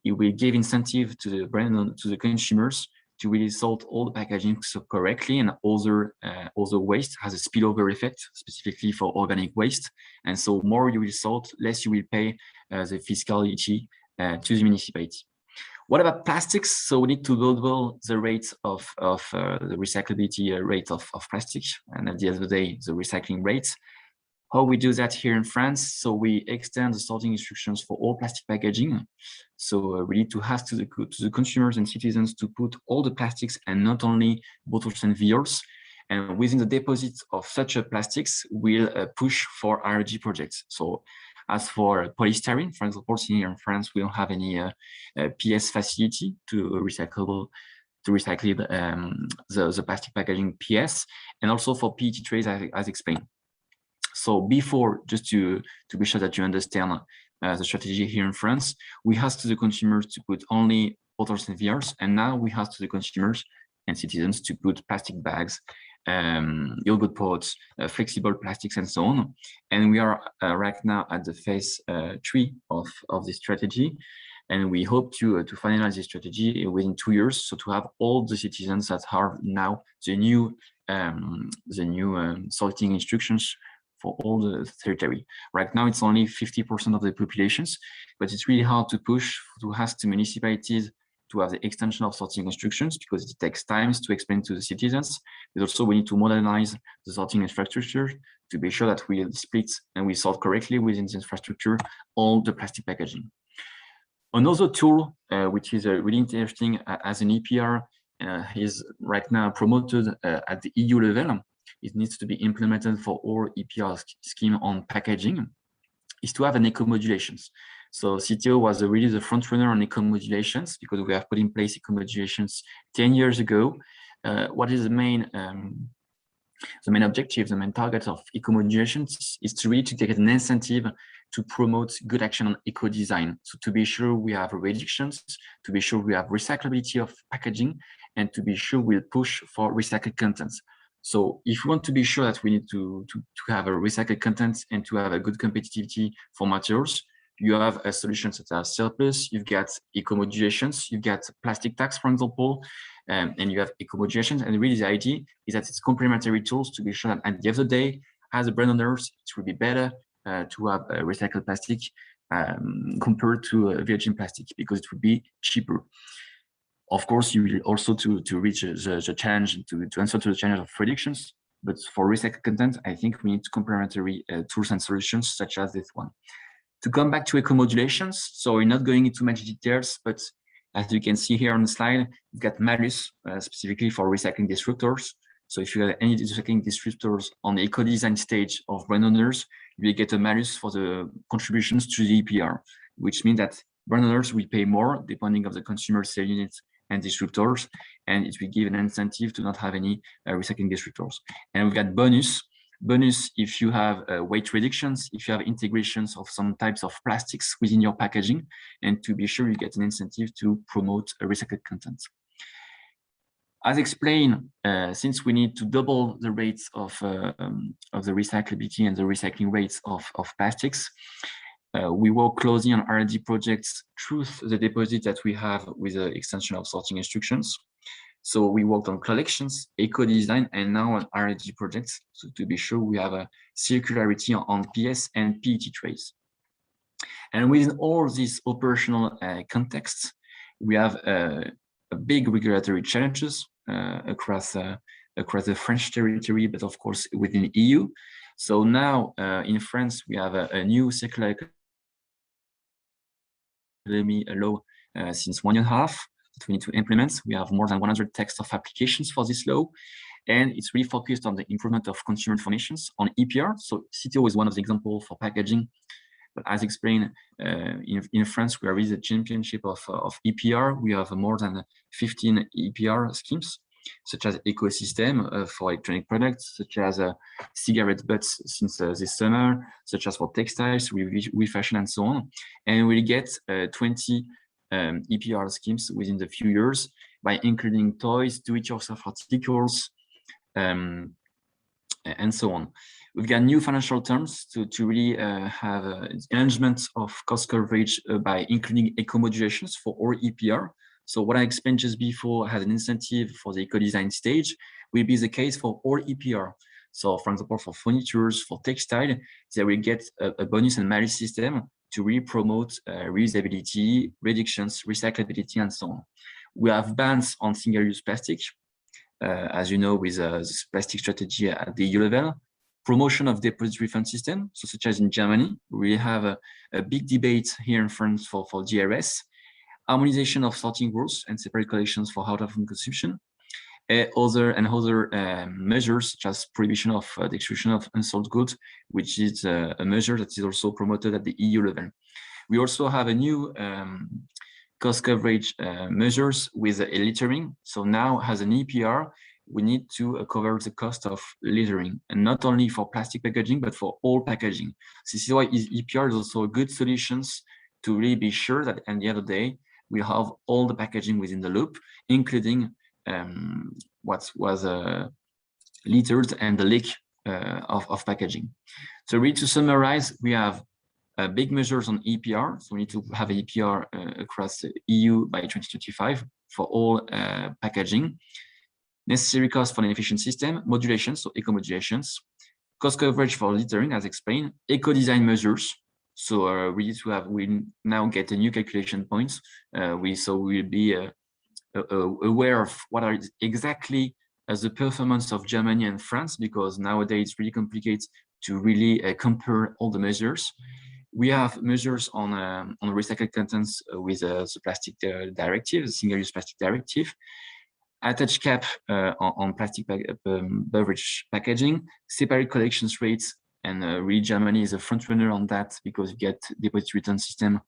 you will give incentive to the brand, to the consumers, to really sort all the packaging so correctly, and other waste has a spillover effect, specifically for organic waste. And so more you will sort, less you will pay the fiscality to the municipality. What about plastics? So we need to double the rate of the recyclability rate of plastic, and at the end of the day, the recycling rate. How we do that here in France? So we extend the sorting instructions for all plastic packaging. So we need to ask to the consumers and citizens to put all the plastics and not only bottles and vials. And within the deposits of such a plastics, we'll push for R&D projects. So as for polystyrene, for example, here in France, we don't have any PS facility to recycle the plastic packaging PS, and also for PET trays, as explained. So before, just to be sure that you understand the strategy here in France, we asked the consumers to put only bottles and vials, and now we ask the consumers and citizens to put plastic bags, yogurt pods, flexible plastics, and so on. And we are right now at the phase 3 of this strategy, and we hope to finalize this strategy within 2 years, so to have all the citizens that have now the new sorting instructions for all the territory. Right now, it's only 50% of the populations, but it's really hard to push to ask the municipalities to have the extension of sorting instructions, because it takes time to explain to the citizens. But also we need to modernize the sorting infrastructure to be sure that we split and we sort correctly within the infrastructure all the plastic packaging. Another tool, which is really interesting as an EPR, is right now promoted at the EU level. It needs to be implemented for all EPR scheme on packaging, is to have an eco-modulations. So CTO was really the front runner on eco-modulations because we have put in place eco-modulations 10 years ago. What is the main objective, the main target of eco-modulations is to really get an incentive to promote good action on eco-design. So to be sure we have reductions, to be sure we have recyclability of packaging, and to be sure we'll push for recycled contents. So if you want to be sure that we need to have a recycled content and to have a good competitivity for materials, you have a solution such as surplus, you've got eco-modulations, you've got plastic tax, for example, and you have eco-modulations. And really the idea is that it's complementary tools to be sure that at the end of the day, as a brand owners, it will be better to have a recycled plastic compared to virgin plastic because it would be cheaper. Of course, you will also to reach the challenge, to answer to the challenge of predictions. But for recycled content, I think we need complementary tools and solutions such as this one. To come back to eco-modulations, so we're not going into much details, but as you can see here on the slide, you've got malus specifically for recycling disruptors. So if you have any recycling disruptors on the eco-design stage of brand owners, you will get a malus for the contributions to the EPR, which means that brand owners will pay more depending on the consumer sale units and disruptors, and it will give an incentive to not have any recycling disruptors. And we've got bonus if you have weight reductions, if you have integrations of some types of plastics within your packaging, and to be sure you get an incentive to promote a recycled content. As explained, since we need to double the rates of the recyclability and the recycling rates of plastics, we work closely on R&D projects through the deposit that we have with the extension of sorting instructions. So we worked on collections, eco-design, and now on R&D projects, so to be sure we have a circularity on PS and PET trays. And within all these operational contexts, we have a big regulatory challenges across the French territory, but of course within the EU. So now in France, we have a new circular economy law since 1.5 years that we need to implement. We have more than 100 texts of applications for this law, and it's really focused on the improvement of consumer informations on EPR. So CTO is one of the examples for packaging, but as explained, in France, we are really the championship of EPR. We have more than 15 EPR schemes, such as ecosystem for electronic products, such as cigarette butts since this summer, such as for textiles, we fashion and so on. And we get 20 EPR schemes within the few years by including toys, do-it-yourself articles, and so on. We've got new financial terms to really have enhancement of cost coverage by including eco-modulations for all EPR. So what I explained just before has an incentive for the eco-design stage will be the case for all EPR. So for example, for furnitures, for textile, they will get a bonus and malus system to really promote reusability, reductions, recyclability, and so on. We have bans on single-use plastic, as you know, with this plastic strategy at the EU level. Promotion of deposit refund system, so such as in Germany, we have a big debate here in France for DRS. Harmonization of sorting rules and separate collections for out-of-home consumption. Other measures such as prohibition of the extrusion of unsold goods, which is a measure that is also promoted at the EU level. We also have a new cost coverage measures with a littering. So now as an EPR, we need to cover the cost of littering, and not only for plastic packaging, but for all packaging. So this is why EPR is also a good solutions to really be sure that at the end of the day, we have all the packaging within the loop, including what was littered and the leak of packaging. So really to summarize, we have big measures on EPR. So we need to have an EPR across the EU by 2025 for all packaging. Necessary cost for an efficient system, modulation, so eco-modulations, cost coverage for littering, as explained, eco-design measures. So we now get a new calculation points. We'll be aware of what are exactly the performance of Germany and France, because nowadays it's really complicated to really compare all the measures. We have measures on recycled contents with the plastic directive, the single-use plastic directive. attach cap on plastic beverage packaging, separate collections rates, and really Germany is a front runner on that because you get deposit return system,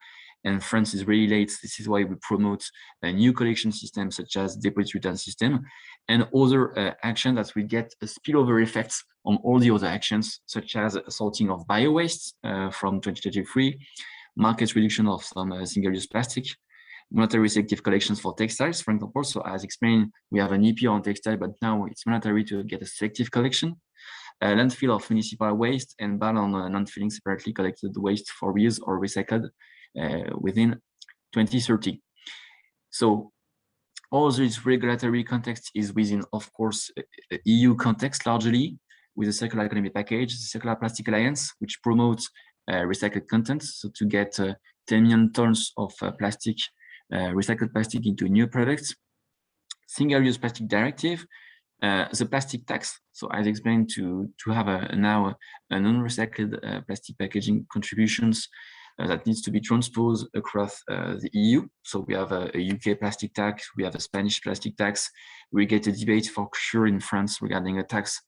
and France is really late. This is why we promote a new collection system such as deposit return system and other actions that will get a spillover effects on all the other actions, such as sorting of bio-waste from 2023, market reduction of some single-use plastic, monetary selective collections for textiles, for example. So as explained, we have an EP on textile, but now it's mandatory to get a selective collection. Landfill of municipal waste and ban on non-filling separately collected waste for reuse or recycled within 2030. So all this regulatory context is within, of course, EU context largely, with the circular economy package, the Circular Plastic Alliance, which promotes recycled content. So to get 10 million tons of plastic, recycled plastic into new products. Single-use plastic directive, the plastic tax. So as explained, to have now a non-recycled plastic packaging contributions that needs to be transposed across the EU. So we have a UK plastic tax, we have a Spanish plastic tax. We get a debate for sure in France regarding a tax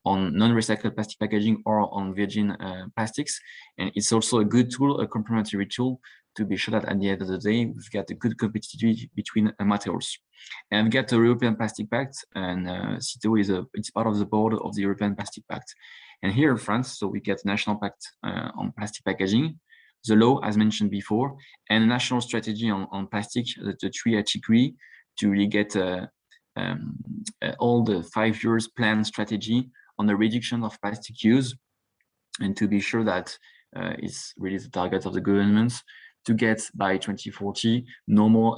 on non-recycled plastic packaging or on virgin plastics. And it's also a good tool, a complementary tool, to be sure that at the end of the day, we've got a good competitivity between materials. And we've got the European Plastic Pact, and CITO it's part of the board of the European Plastic Pact. And here in France, so we get National Pact on plastic packaging, the law, as mentioned before, and a national strategy on plastic, the 3 degree, to really get all the 5 years plan strategy on the reduction of plastic use, and to be sure that it's really the target of the government to get by 2040 no more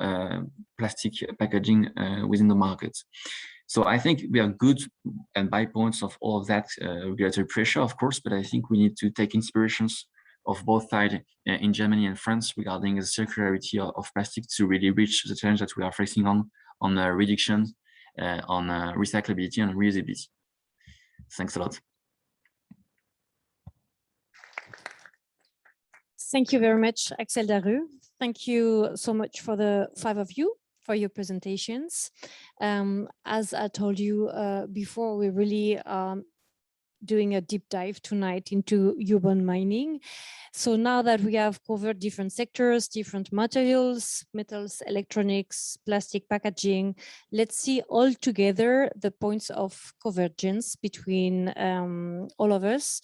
plastic packaging within the market. So I think we are good and by points of all of that regulatory pressure, of course, but I think we need to take inspirations of both sides in Germany and France regarding the circularity of plastic to really reach the challenge that we are facing on reduction, on recyclability and reusability. Thanks a lot. Thank you very much, Axel Daru. Thank you so much for the 5 of you for your presentations. As I told you before, we're really doing a deep dive tonight into urban mining. So now that we have covered different sectors, different materials, metals, electronics, plastic packaging, let's see all together the points of convergence between all of us.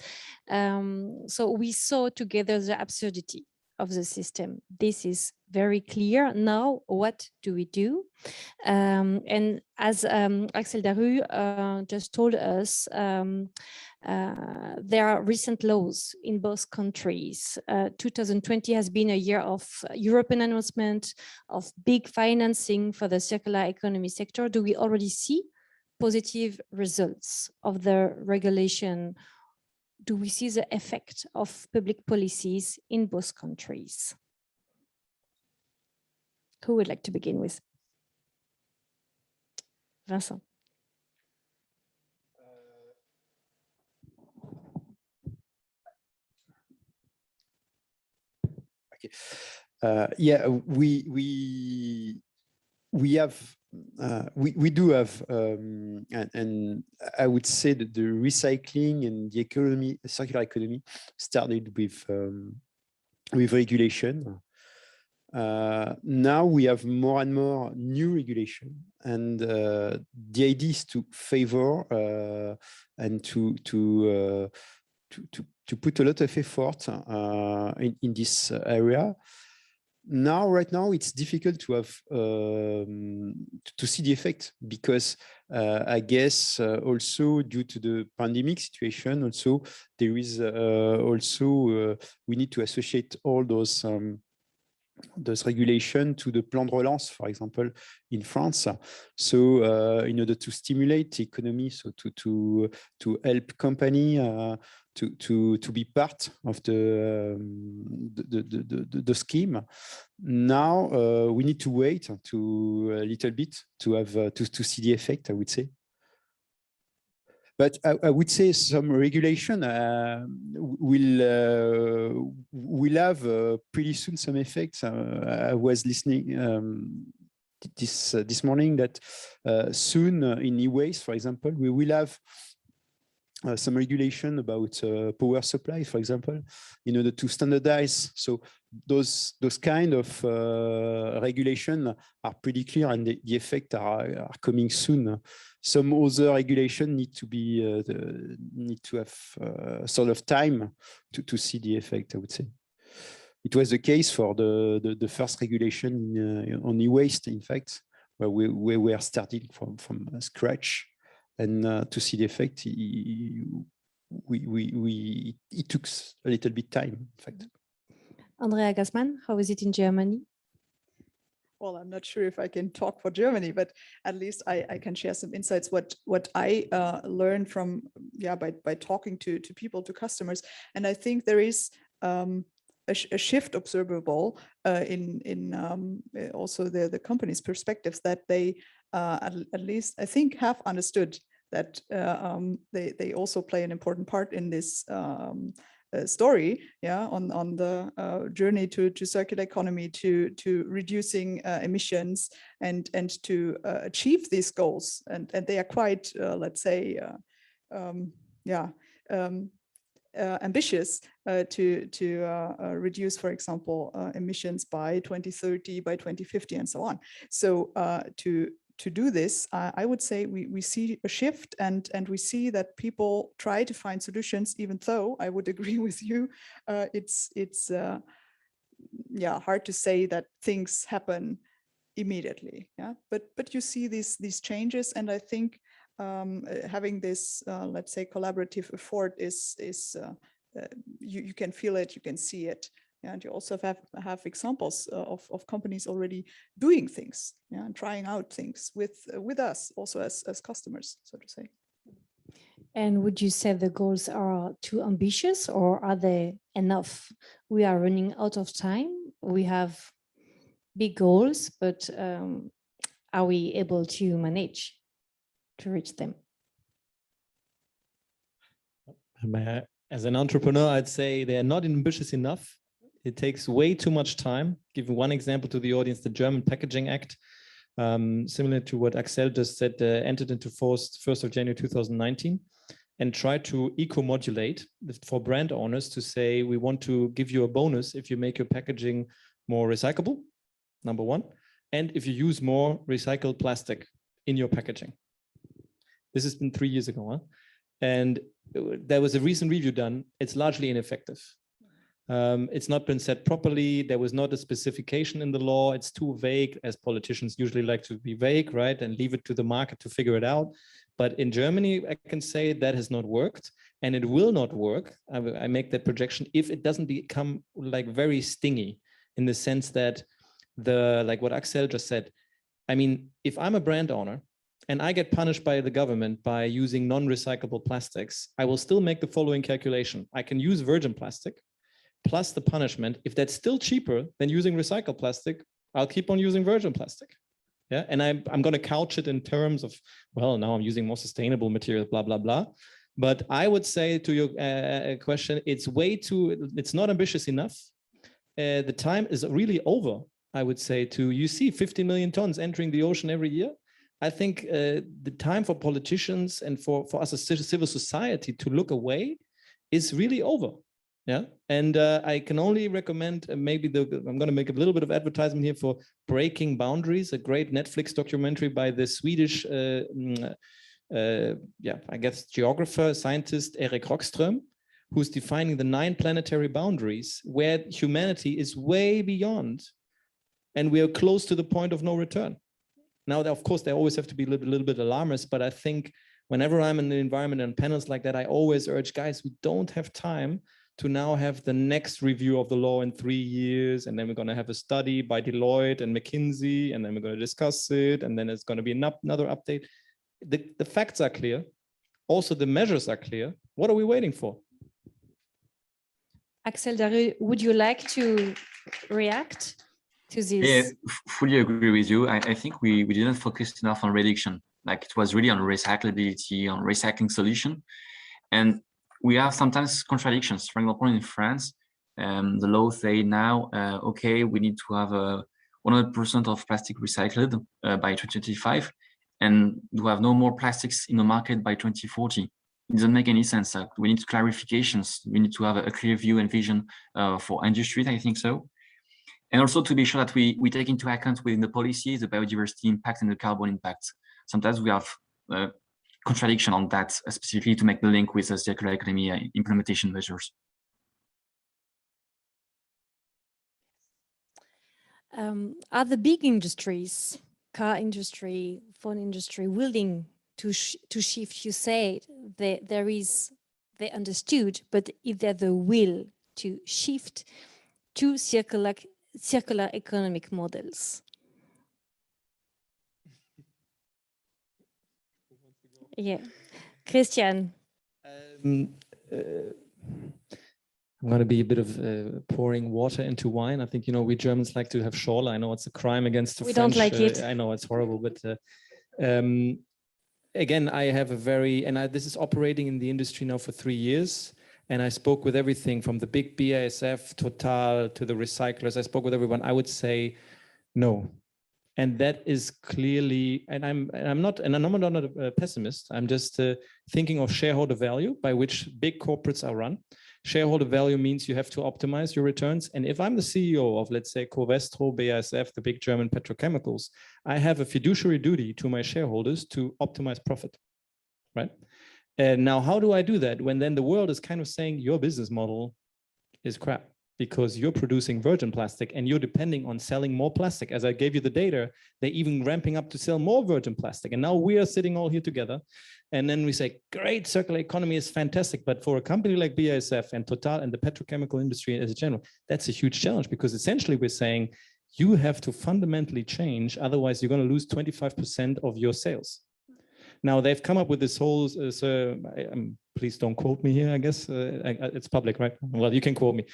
So we saw together the absurdity of the system. This is very clear. Now, what do we do? And as Axel Daru just told us, there are recent laws in both countries. 2020 has been a year of European announcement of big financing for the circular economy sector. Do we already see positive results of the regulation? Do we see the effect of public policies in both countries? Who would like to begin with? Vincent. Okay. Yeah, we do have, and I would say that the recycling and the economy, circular economy, started with regulation. Now we have more and more new regulation, and the idea is to favor and to put a lot of effort in this area. Now, right now, it's difficult to have to see the effect because I guess also due to the pandemic situation, also there is also we need to associate all those regulation to the plan de relance, for example, in France. So in order to stimulate the economy, so to help company to be part of the scheme. Now we need to wait to a little bit to have to see the effect, I would say. But I would say some regulation will have pretty soon some effects. I was listening this morning that soon in e-waste, for example, we will have some regulation about power supply, for example, in order to standardize. So those kind of regulation are pretty clear, and the effects are coming soon. Some other regulation need to have sort of time to see the effect, I would say. It was the case for the first regulation on e-waste, in fact, where we are starting from scratch, and to see the effect, it took a little bit time, in fact. Andrea Gassmann, how is it in Germany? Well, I'm not sure if I can talk for Germany, but at least I can share some insights. What I learned from by talking to people, to customers, and I think there is a shift observable in also the company's perspectives, that they at least I think have understood that they also play an important part in this story, on the journey to circular economy, to reducing emissions and to achieve these goals, and they are quite let's say ambitious to reduce, for example, emissions by 2030, by 2050, and so on. So to do this, I would say we see a shift, and we see that people try to find solutions, even though I would agree with you, it's hard to say that things happen immediately. But you see these changes, and I think having this let's say collaborative effort is you can feel it, you can see it. And you also have examples of companies already doing things, and trying out things with us also as customers, so to say. And would you say the goals are too ambitious, or are they enough? We are running out of time. We have big goals, but are we able to manage to reach them? As an entrepreneur, I'd say they are not ambitious enough. It takes way too much time. Give one example to the audience: the German Packaging Act, similar to what Axel just said, entered into force 1st of January 2019, and tried to eco-modulate for brand owners to say, we want to give you a bonus if you make your packaging more recyclable, number one, and if you use more recycled plastic in your packaging. This has been 3 years ago, huh? And there was a recent review done. It's largely ineffective. It's not been set properly. There was not a specification in the law. It's too vague, as politicians usually like to be vague, right? And leave it to the market to figure it out. But in Germany, I can say that has not worked, and it will not work. I make that projection if it doesn't become like very stingy, in the sense that like what Axel just said. I mean, if I'm a brand owner and I get punished by the government by using non-recyclable plastics, I will still make the following calculation. I can use virgin plastic plus the punishment. If that's still cheaper than using recycled plastic, I'll keep on using virgin plastic. Yeah, and I'm going to couch it in terms of, well, now I'm using more sustainable materials, blah, blah, blah. But I would say to your question, it's not ambitious enough. The time is really over, I would say, you see 50 million tons entering the ocean every year. I think the time for politicians and for us as civil society to look away is really over. Yeah, and I can only recommend I'm going to make a little bit of advertisement here for Breaking Boundaries, a great Netflix documentary by the Swedish, I guess, geographer, scientist Erik Rockström, who's defining the 9 planetary boundaries where humanity is way beyond, and we are close to the point of no return. Now, of course, they always have to be a little bit alarmist, but I think whenever I'm in the environment and panels like that, I always urge, guys, we don't have time to now have the next review of the law in 3 years, and then we're going to have a study by Deloitte and McKinsey, and then we're going to discuss it, and then it's going to be another update. The facts are clear. Also, the measures are clear. What are we waiting for? Axel Darut, would you like to react to this? Yeah, fully agree with you. I think we didn't focus enough on reduction. Like, it was really on recyclability, on recycling solution. And we have sometimes contradictions. For example, in France, the law say now, okay, we need to have 100% of plastic recycled by 2025, and to have no more plastics in the market by 2040. It doesn't make any sense. We need clarifications. We need to have a clear view and vision for industries, I think so. And also to be sure that we take into account within the policies, the biodiversity impact and the carbon impact. Sometimes we have contradiction on that, specifically to make the link with the circular economy implementation measures. Are the big industries, car industry, phone industry, willing to shift? You say they understood, but if there's the will to shift to circular economic models? Yeah, Christian. I'm going to be a bit of pouring water into wine. I think, you know, we Germans like to have Schorle. I know it's a crime against the French. We don't like it. I know it's horrible, but again, I have a very, this is operating in the industry now for 3 years. And I spoke with everything from the big BASF, Total, to the recyclers. I spoke with everyone. I would say no. And that is clearly, and I'm not a pessimist. I'm just thinking of shareholder value by which big corporates are run. Shareholder value means you have to optimize your returns. And if I'm the CEO of, let's say, Covestro, BASF, the big German petrochemicals, I have a fiduciary duty to my shareholders to optimize profit, right? And now, how do I do that when then the world is kind of saying your business model is crap because you're producing virgin plastic and you're depending on selling more plastic? As I gave you the data, they're even ramping up to sell more virgin plastic. And now we are sitting all here together. And then we say, great, circular economy is fantastic. But for a company like BASF and Total and the petrochemical industry as a general, that's a huge challenge because essentially we're saying you have to fundamentally change. Otherwise, you're going to lose 25% of your sales. Now, they've come up with this whole, please don't quote me here, I guess. It's public, right? Well, you can quote me.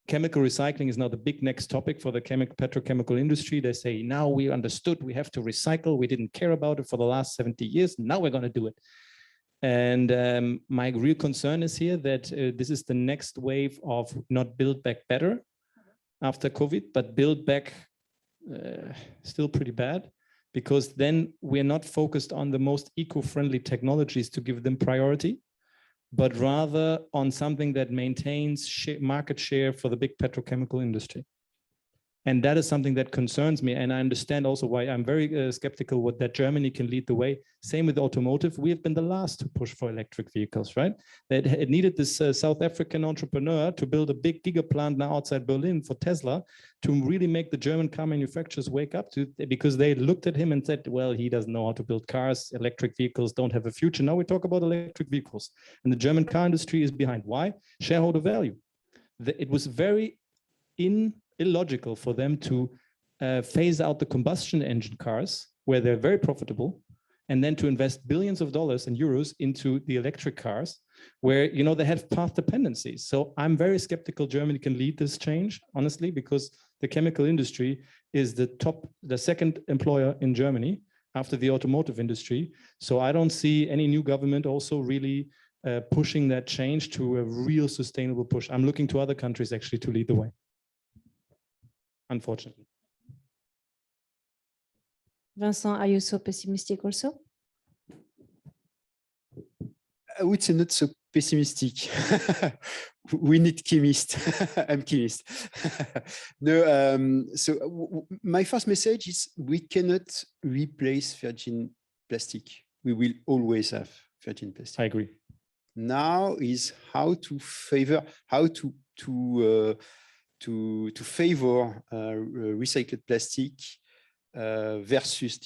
Chemical recycling is now the big next topic for the petrochemical industry. They say, now we understood we have to recycle. We didn't care about it for the last 70 years. Now we're going to do it. And my real concern is here that this is the next wave of not build back better after COVID, but build back still pretty bad. Because then we're not focused on the most eco-friendly technologies to give them priority, but rather on something that maintains market share for the big petrochemical industry. And that is something that concerns me. And I understand also why I'm very skeptical that Germany can lead the way. Same with automotive. We have been the last to push for electric vehicles, right? It needed this South African entrepreneur to build a big gigaplant now outside Berlin for Tesla to really make the German car manufacturers wake up to, because they looked at him and said, well, he doesn't know how to build cars. Electric vehicles don't have a future. Now we talk about electric vehicles. And the German car industry is behind. Why? Shareholder value. It was very illogical for them to phase out the combustion engine cars where they're very profitable and then to invest billions of dollars and euros into the electric cars where, you know, they have path dependencies. So I'm very skeptical Germany can lead this change, honestly, because the chemical industry is the second employer in Germany after the automotive industry. So I don't see any new government also really pushing that change to a real sustainable push. I'm looking to other countries actually to lead the way. Unfortunately. Vincent, are you so pessimistic also? I would say not so pessimistic. We need chemists. I'm chemist. No, so my first message is we cannot replace virgin plastic. We will always have virgin plastic. I agree. Now is how to favor recycled plastic versus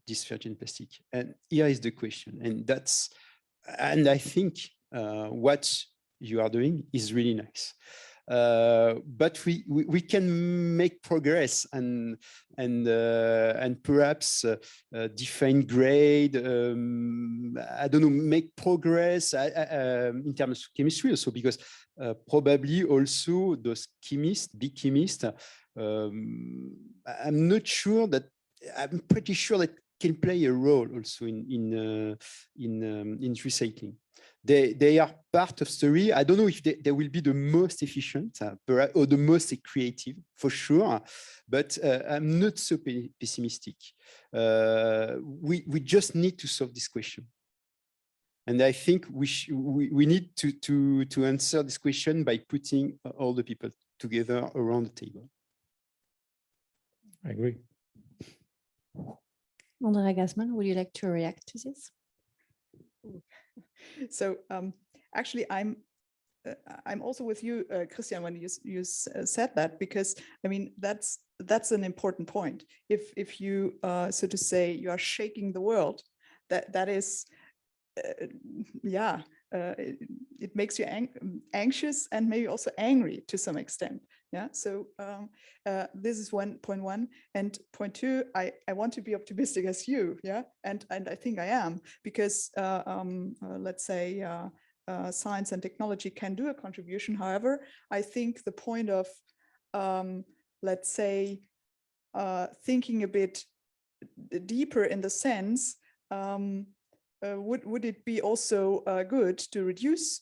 this virgin plastic. And here is the question. And I think what you are doing is really nice. But we can make progress and perhaps define grade. I don't know, make progress in terms of chemistry also, because probably also those big chemists, I'm pretty sure that can play a role also in recycling. They are part of story. I don't know if they will be the most efficient or the most creative, for sure, but I'm not so pessimistic. We just need to solve this question. And I think we need to answer this question by putting all the people together around the table. I agree. Andrea Gassman, would you like to react to this? So actually, I'm also with you, Christian, when you said that, because I mean that's an important point. If you so to say you are shaking the world, that is it makes you anxious and maybe also angry to some extent. Yeah, so this is point one, and point two, I want to be optimistic as you, yeah, and I think I am, because let's say science and technology can do a contribution. However, I think the point of let's say thinking a bit deeper in the sense, would it be also good to reduce,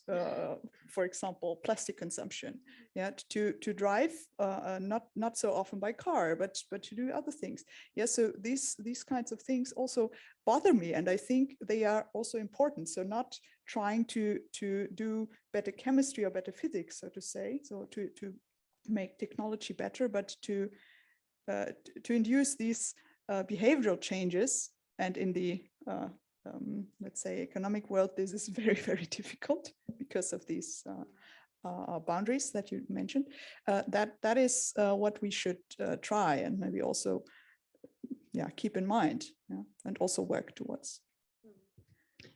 for example, plastic consumption? Yeah, to drive not so often by car, but to do other things. Yeah, so these kinds of things also bother me, and I think they are also important. So not trying to do better chemistry or better physics, so to say, so to make technology better, but to induce these behavioral changes. And in the let's say economic world, this is very, very difficult because of these boundaries that you mentioned. That is what we should try, and maybe also keep in mind, and also work towards.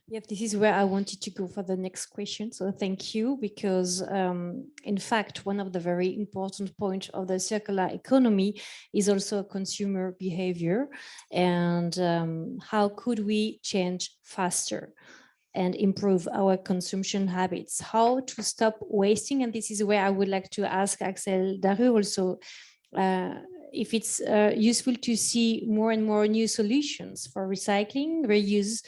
Yeah, this is where I wanted to go for the next question. So thank you, because in fact, one of the very important points of the circular economy is also consumer behavior, and how could we change faster and improve our consumption habits, how to stop wasting. And this is where I would like to ask Axel Daru also, if it's useful to see more and more new solutions for recycling, reuse,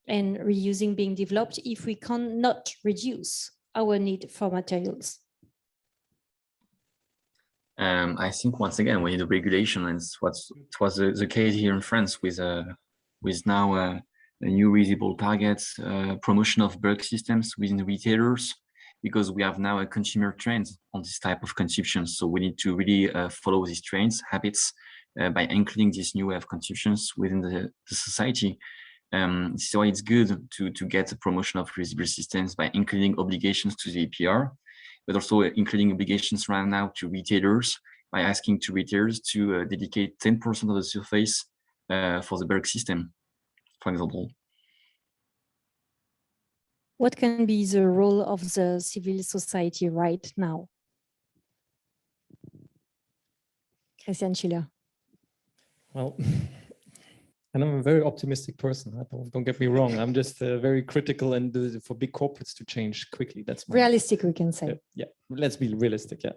and reusing being developed if we cannot reduce our need for materials. I think once again we need a regulation, and it was the case here in France with now a new reusable targets, promotion of bulk systems within retailers, because we have now a consumer trend on this type of consumption. So we need to really follow these trends, habits, by including these new way of consumptions within the society. So it's good to get the promotion of reusable systems by including obligations to the EPR, but also including obligations right now to retailers by asking to retailers to dedicate 10% of the surface for the bulk system, for example. What can be the role of the civil society right now? Christian Schiller. Well, and I'm a very optimistic person. Don't get me wrong. I'm just very critical and for big corporates to change quickly. That's realistic, we can say. Yeah, let's be realistic. Yeah.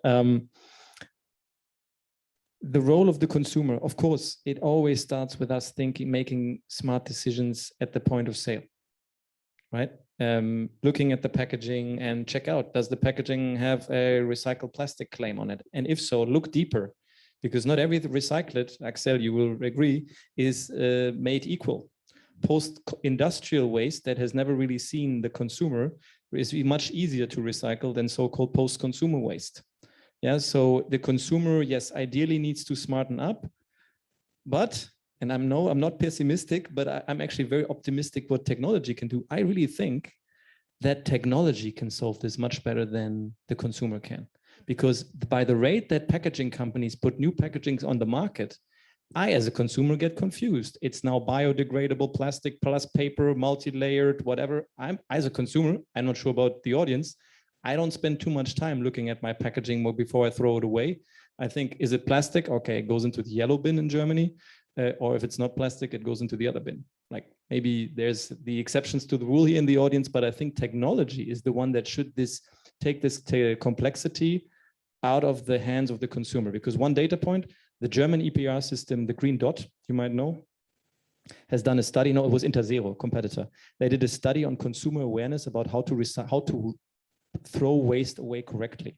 The role of the consumer, of course, it always starts with us making smart decisions at the point of sale, right? Looking at the packaging and check out, does the packaging have a recycled plastic claim on it? And if so, look deeper. Because not every recyclate, Axel, you will agree, is made equal. Post-industrial waste that has never really seen the consumer is much easier to recycle than so-called post-consumer waste. Yeah, so the consumer, yes, ideally needs to smarten up, but, and I'm not pessimistic, but I'm actually very optimistic what technology can do. I really think that technology can solve this much better than the consumer can. Because by the rate that packaging companies put new packagings on the market, I, as a consumer, get confused. It's now biodegradable plastic plus paper, multi-layered, whatever. As a consumer, I'm not sure about the audience. I don't spend too much time looking at my packaging before I throw it away. I think, is it plastic? Okay, it goes into the yellow bin in Germany. Or if it's not plastic, it goes into the other bin. Like maybe there's the exceptions to the rule here in the audience, but I think technology is the one that should take this complexity out of the hands of the consumer. Because one data point, the German EPR system, the green dot, you might know, has done a study. No, it was Interzero, competitor. They did a study on consumer awareness about how to throw waste away correctly.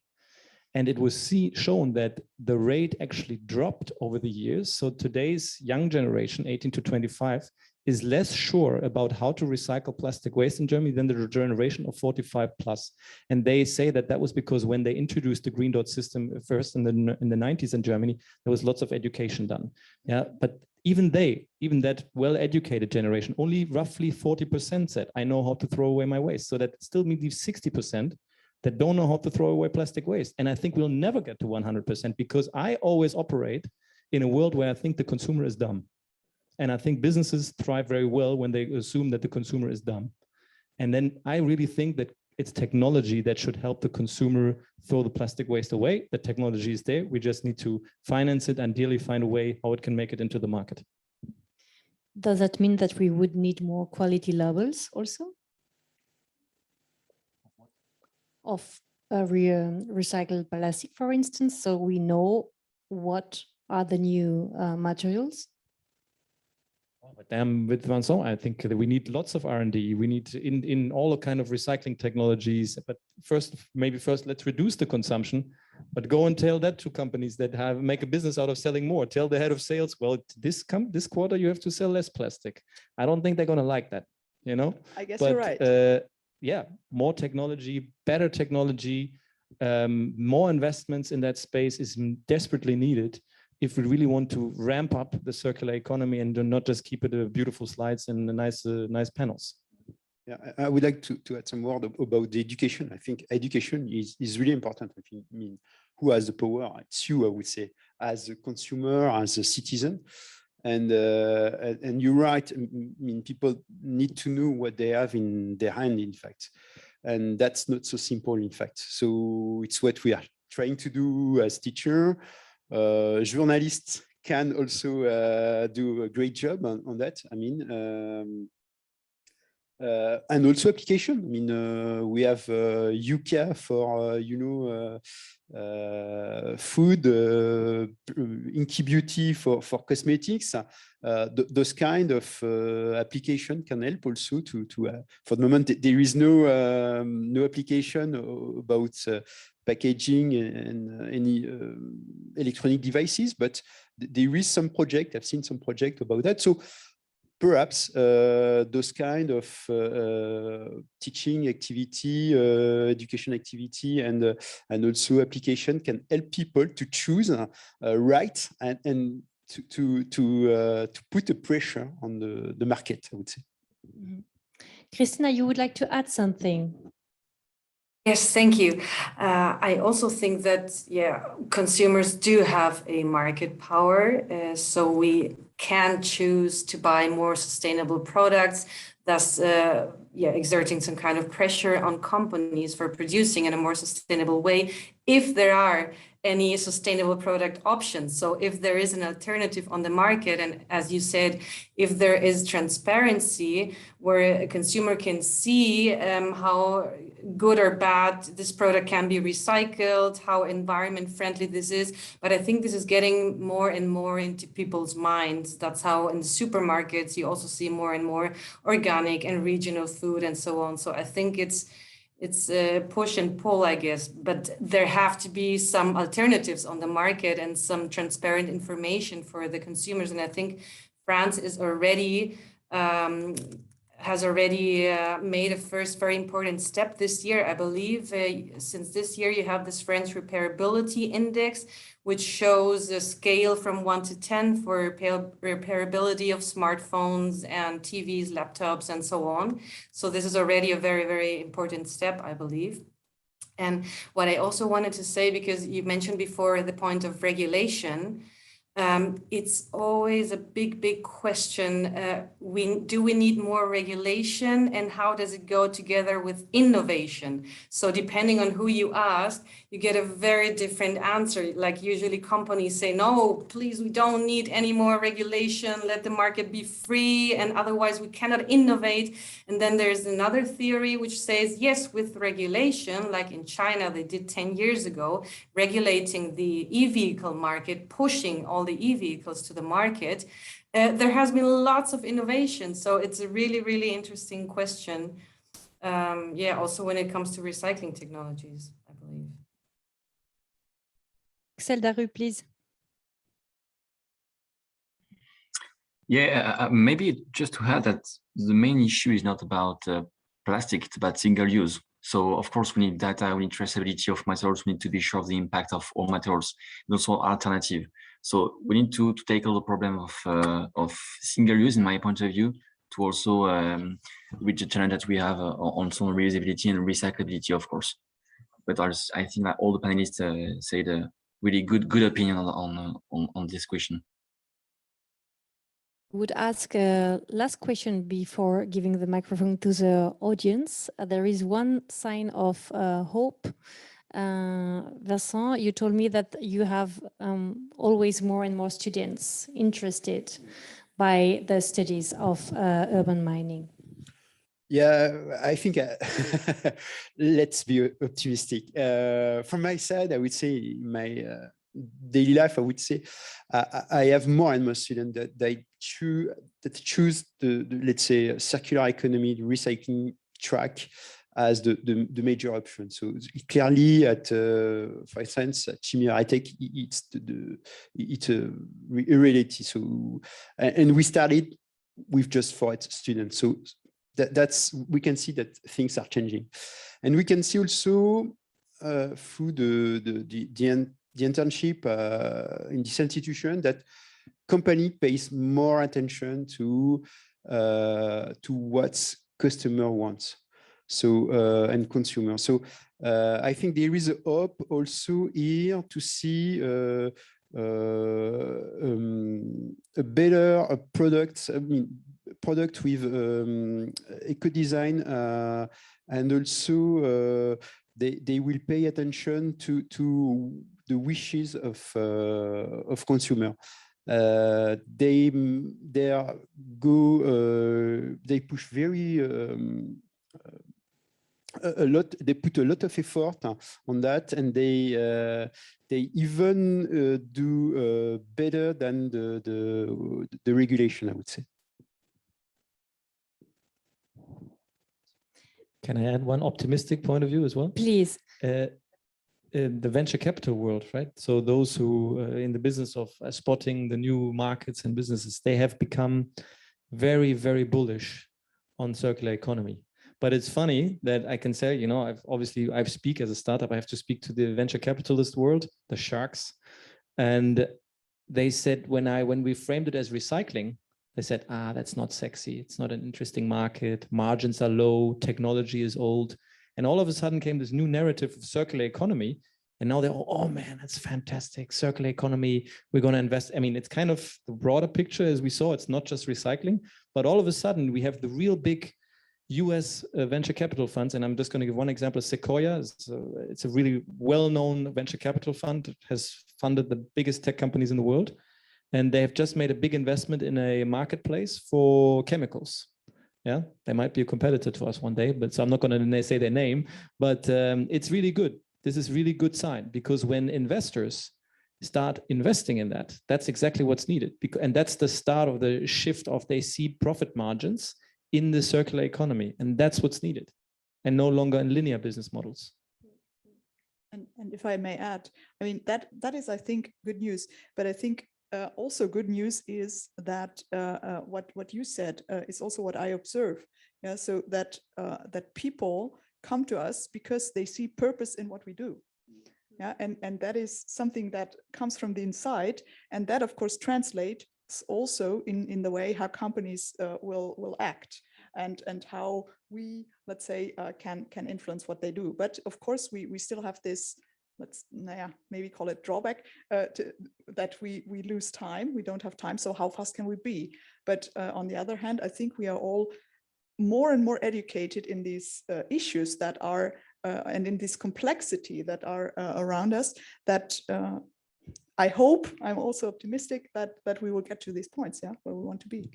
And it was shown that the rate actually dropped over the years. So today's young generation, 18 to 25, is less sure about how to recycle plastic waste in Germany than the generation of 45 plus. And they say that that was because when they introduced the green dot system first in the 90s in Germany, there was lots of education done. Yeah, but even that well-educated generation, only roughly 40% said, I know how to throw away my waste. So that still leaves 60% that don't know how to throw away plastic waste. And I think we'll never get to 100% because I always operate in a world where I think the consumer is dumb. And I think businesses thrive very well when they assume that the consumer is dumb. And then I really think that it's technology that should help the consumer throw the plastic waste away. The technology is there. We just need to finance it and ideally find a way how it can make it into the market. Does that mean that we would need more quality labels also? Of recycled plastic, for instance, so we know what are the new materials? With Vincent, I think that we need lots of R&D. We need in all kind of recycling technologies. But first, let's reduce the consumption. But go and tell that to companies that make a business out of selling more. Tell the head of sales, well, this quarter you have to sell less plastic. I don't think they're going to like that. You know. I guess you're right. Yeah, more technology, better technology, more investments in that space is desperately needed if we really want to ramp up the circular economy and not just keep it beautiful slides and nice panels. Yeah, I would like to add some word about the education. I think education is really important. I mean, who has the power? It's you, I would say, as a consumer, as a citizen. And you're right. I mean, people need to know what they have in their hand, in fact. And that's not so simple, in fact. So it's what we are trying to do as teacher. Journalists can also do a great job on that. I mean, and also application. I mean, we have Yuka for, food, Inky Beauty for cosmetics. Those kind of application can help also to for the moment, there is no application about packaging and any electronic devices, but there is some project. I've seen some project about that. So perhaps those kind of teaching activity, education activity, and also application can help people to choose right and to put a pressure on the market, I would say. Christina, you would like to add something? Yes, thank you. I also think that, consumers do have a market power, so we can choose to buy more sustainable products, thus exerting some kind of pressure on companies for producing in a more sustainable way if there are any sustainable product options. So if there is an alternative on the market, and as you said, if there is transparency where a consumer can see how good or bad this product can be recycled, how environment friendly this is. But I think this is getting more and more into people's minds. That's how in the supermarkets, you also see more and more organic and regional food and so on. So I think it's a push and pull, I guess, but there have to be some alternatives on the market and some transparent information for the consumers. And I think France is already has already made a first very important step this year. I believe since this year you have this French repairability index, which shows a scale from 1 to 10 for repairability of smartphones and TVs, laptops, and so on. So this is already a very, very important step, I believe. And what I also wanted to say, because you mentioned before the point of regulation, it's always a big question. Do we need more regulation, and how does it go together with innovation? So depending on who you ask, you get a very different answer. Like usually companies say, no, please, we don't need any more regulation. Let the market be free, and otherwise we cannot innovate. And then there's another theory which says, yes, with regulation, like in China, they did 10 years ago, regulating the e-vehicle market, pushing all all the e-vehicles to the market, there has been lots of innovation. So it's a really, really interesting question. Yeah, also when it comes to recycling technologies, I believe. Axel Daru, please. Yeah, maybe just to add that the main issue is not about plastic, it's about single use. So of course we need data, we need traceability of materials, we need to be sure of the impact of all materials, and also alternative. So we need to tackle the problem of single use, in my point of view, to also reach the challenge that we have on some reusability and recyclability, of course. But I think that all the panelists said a really good opinion on this question. Would ask a last question before giving the microphone to the audience. There is one sign of hope. Vincent, you told me that you have always more and more students interested by the studies of urban mining. Yeah, I think let's be optimistic. From my side, I would say my daily life, I would say I have more and more students that choose the let's say circular economy, the recycling track as the major option. So clearly at for instance at acatech, it's a reality. So and we started with just 4 students. So that's we can see that things are changing, and we can see also through the internship in this institution that company pays more attention to what customer wants, so and consumer. So I think there is a hope also here to see a better product. I mean, product with eco design, and also they will pay attention to the wishes of consumer. They push very a lot. They put a lot of effort on that, and they even do better than the regulation, I would say. Can I add one optimistic point of view as well? Please. The venture capital world, right? So those who are in the business of spotting the new markets and businesses, they have become very, very bullish on circular economy. But it's funny that I can say, you know, I speak as a startup, I have to speak to the venture capitalist world, the sharks. And they said, when we framed it as recycling, they said, that's not sexy. It's not an interesting market. Margins are low. Technology is old. And all of a sudden came this new narrative of circular economy. And now they're all, oh man, that's fantastic. Circular economy, we're going to invest. I mean, it's kind of the broader picture as we saw. It's not just recycling, but all of a sudden we have the real big US venture capital funds. And I'm just going to give one example. Sequoia, it's a really well-known venture capital fund. It has funded the biggest tech companies in the world. And they have just made a big investment in a marketplace for chemicals. Yeah, they might be a competitor to us one day, but so I'm not going to say their name, but it's really good. This is really good sign, because when investors start investing in that, that's exactly what's needed. And that's the start of the shift of they see profit margins in the circular economy. And that's what's needed, and no longer in linear business models. And if I may add, I mean, that is, I think, good news, but I think also good news is that what you said is also what I observe. Yeah, so that that people come to us because they see purpose in what we do. Yeah, and that is something that comes from the inside, and that of course translates also in the way how companies will act and how we, let's say, can influence what they do. But of course we still have this, let's maybe call it drawback, that we lose time. We don't have time. So how fast can we be? But on the other hand, I think we are all more and more educated in these issues that are and in this complexity that are around us, that I hope, I'm also optimistic that we will get to these points, yeah, where we want to be.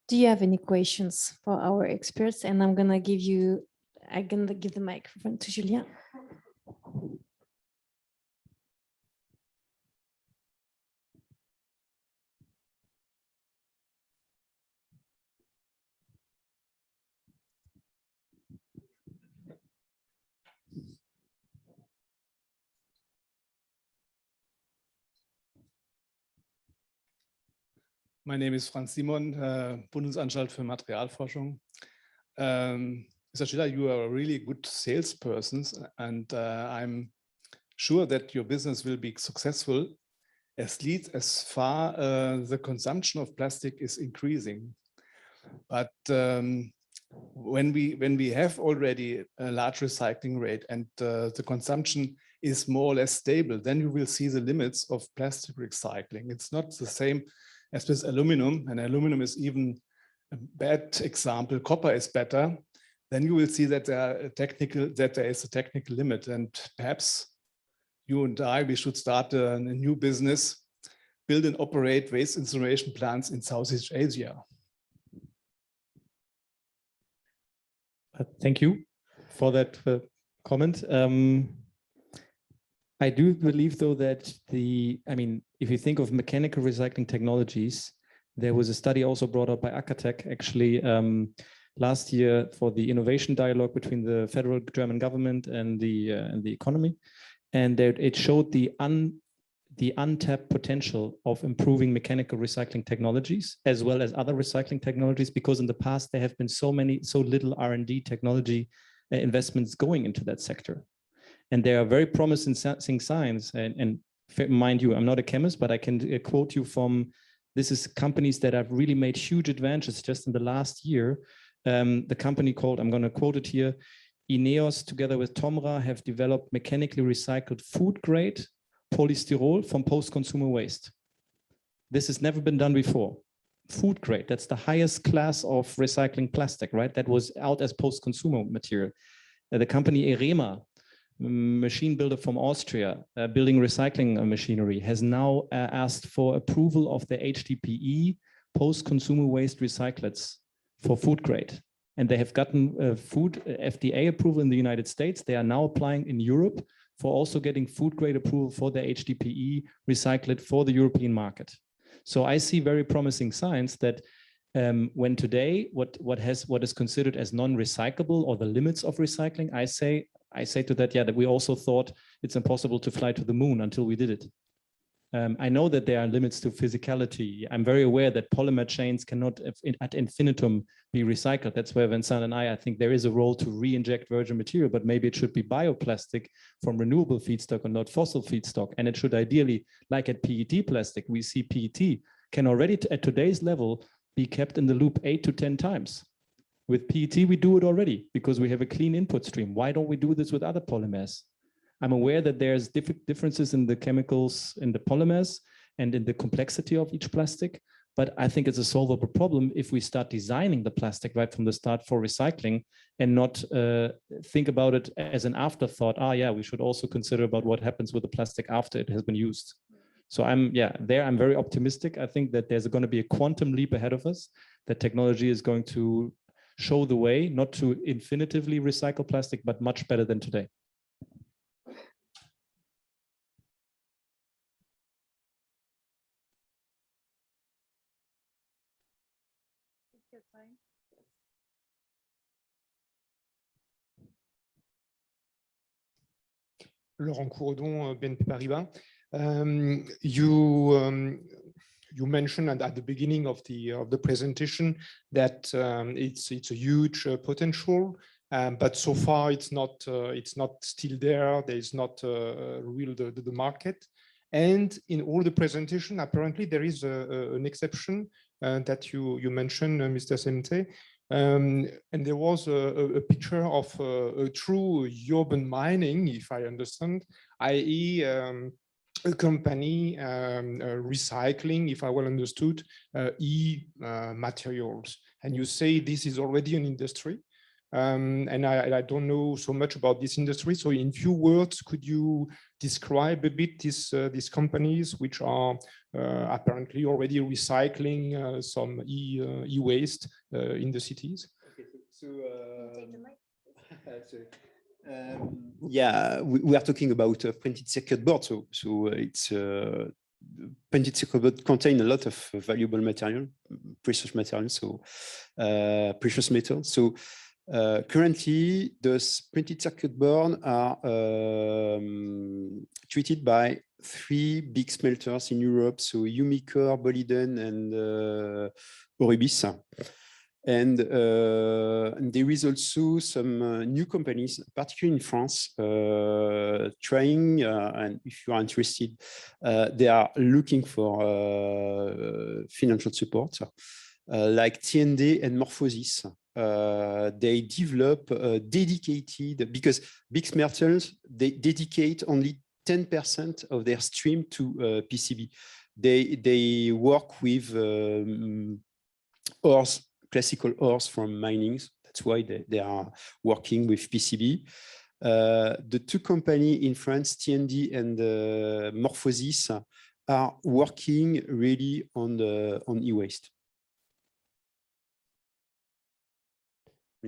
Do you have any questions for our experts? And I'm gonna give the microphone to Julien. My name is Franz Simon, Bundesanstalt für Materialforschung. Mr. Schiller, you are a really good salesperson, and I'm sure that your business will be successful as far the consumption of plastic is increasing. But when we have already a large recycling rate and the consumption is more or less stable, then you will see the limits of plastic recycling. It's not the same as with aluminum, and aluminum is even a bad example. Copper is better. Then you will see that there is a technical limit, and perhaps you and we should start a new business, build and operate waste incineration plants in Southeast Asia. Thank you for that comment. I do believe, though, that if you think of mechanical recycling technologies, there was a study also brought up by acatech actually last year for the innovation dialogue between the federal German government and the economy, and that it showed the untapped potential of improving mechanical recycling technologies as well as other recycling technologies, because in the past there have been so little R&D technology investments going into that sector. And there are very promising signs, and mind you, I'm not a chemist, but I can quote you from, this is companies that have really made huge advances just in the last year. The company called, I'm going to quote it here, Ineos together with Tomra have developed mechanically recycled food grade polystyrol from post-consumer waste. This has never been done before. Food grade, that's the highest class of recycling plastic, right? That was out as post-consumer material. The company Erema, machine builder from Austria, building recycling machinery, has now asked for approval of the HDPE post-consumer waste recyclates for food grade. And they have gotten food FDA approval in the United States. They are now applying in Europe for also getting food grade approval for the HDPE recyclate for the European market. So I see very promising signs that when today what is considered as non-recyclable or the limits of recycling, I say to that, yeah, that we also thought it's impossible to fly to the moon until we did it. I know that there are limits to physicality. I'm very aware that polymer chains cannot ad infinitum be recycled. That's where Vincent and I think there is a role to re-inject virgin material, but maybe it should be bioplastic from renewable feedstock and not fossil feedstock. And it should ideally, like at PET plastic, we see PET can already at today's level be kept in the loop 8 to 10 times. With PET, we do it already because we have a clean input stream. Why don't we do this with other polymers? I'm aware that there's differences in the chemicals in the polymers and in the complexity of each plastic, but I think it's a solvable problem if we start designing the plastic right from the start for recycling and not think about it as an afterthought. Yeah, we should also consider about what happens with the plastic after it has been used. So I'm very optimistic. I think that there's going to be a quantum leap ahead of us, that technology is going to show the way, not to infinitively recycle plastic, but much better than today. Laurent Courdon, BNP Paribas. You mentioned at the beginning of the presentation that it's a huge potential, but so far it's not still there. There is not real the market. And in all the presentation, apparently there is an exception that you mentioned, Mr. Semte. And there was a picture of a true urban mining, if I understand, i.e. a company recycling, if I well understood, materials. And you say this is already an industry. And I don't know so much about this industry. So in few words, could you describe a bit these companies which are apparently already recycling some e-waste in the cities? Okay, yeah, we are talking about a printed circuit board. So it's printed circuit board contain a lot of valuable material, precious material, so precious metal. So currently, those printed circuit board are treated by 3 big smelters in Europe, so Umicore, Boliden, and Oribis. And there is also some new companies, particularly in France, trying, and if you are interested, they are looking for financial support, like TND and Morphosis. They develop dedicated, because big smelters, they dedicate only 10% of their stream to PCB. They work with ores, classical ores from mining. That's why they are working with PCB. The 2 companies in France, TND and Morphosis, are working really on e-waste.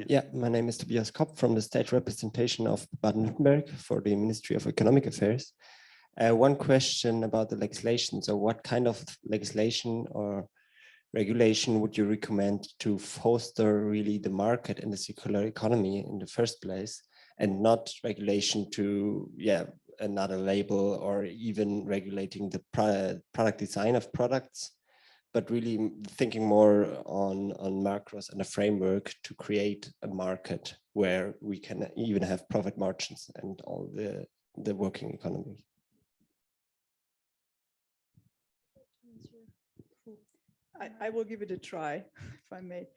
Yeah, my name is Tobias Kopp from the state representation of Baden-Württemberg for the Ministry of Economic Affairs. One question about the legislation. So what kind of legislation or regulation would you recommend to foster really the market and the circular economy in the first place, and not regulation to, another label or even regulating the product design of products, but really thinking more on macros and a framework to create a market where we can even have profit margins and all the working economy? I will give it a try, if I may,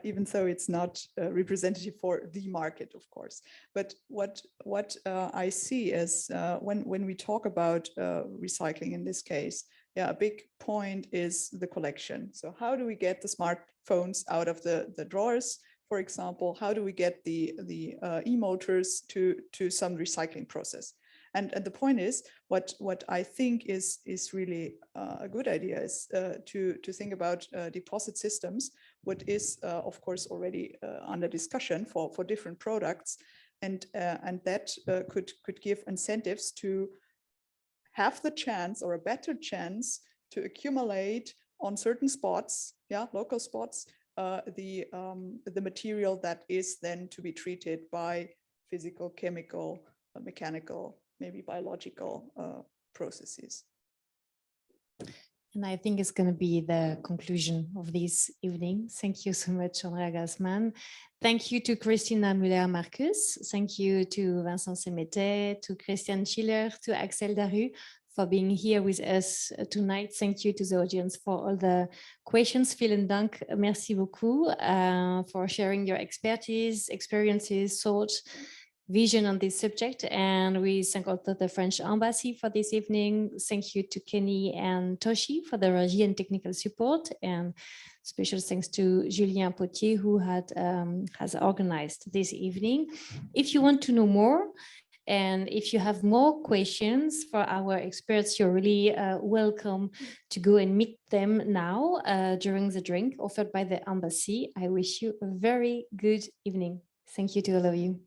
even though it's not representative for the market, of course. But what I see is when we talk about recycling in this case, a big point is the collection. So how do we get the smartphones out of the drawers, for example? How do we get the e-motors to some recycling process? And the point is, what I think is really a good idea is to think about deposit systems, what is of course already under discussion for different products, and that could give incentives to have the chance or a better chance to accumulate on certain spots, local spots, the material that is then to be treated by physical, chemical, mechanical, maybe biological processes. And I think it's going to be the conclusion of this evening. Thank you so much, Andrea Gassman. Thank you to Christina Müller-Marcus. Thank you to Vincent Semete, to Christian Schiller, to Axel Daru for being here with us tonight. Thank you to the audience for all the questions. Vielen Dank, merci beaucoup for sharing your expertise, experiences, thoughts, vision on this subject. And we thank also the French Embassy for this evening. Thank you to Kenny and Toshi for the regie and technical support. And special thanks to Julien Potier, who has organized this evening. If you want to know more, and if you have more questions for our experts, you're really welcome to go and meet them now during the drink offered by the Embassy. I wish you a very good evening. Thank you to all of you.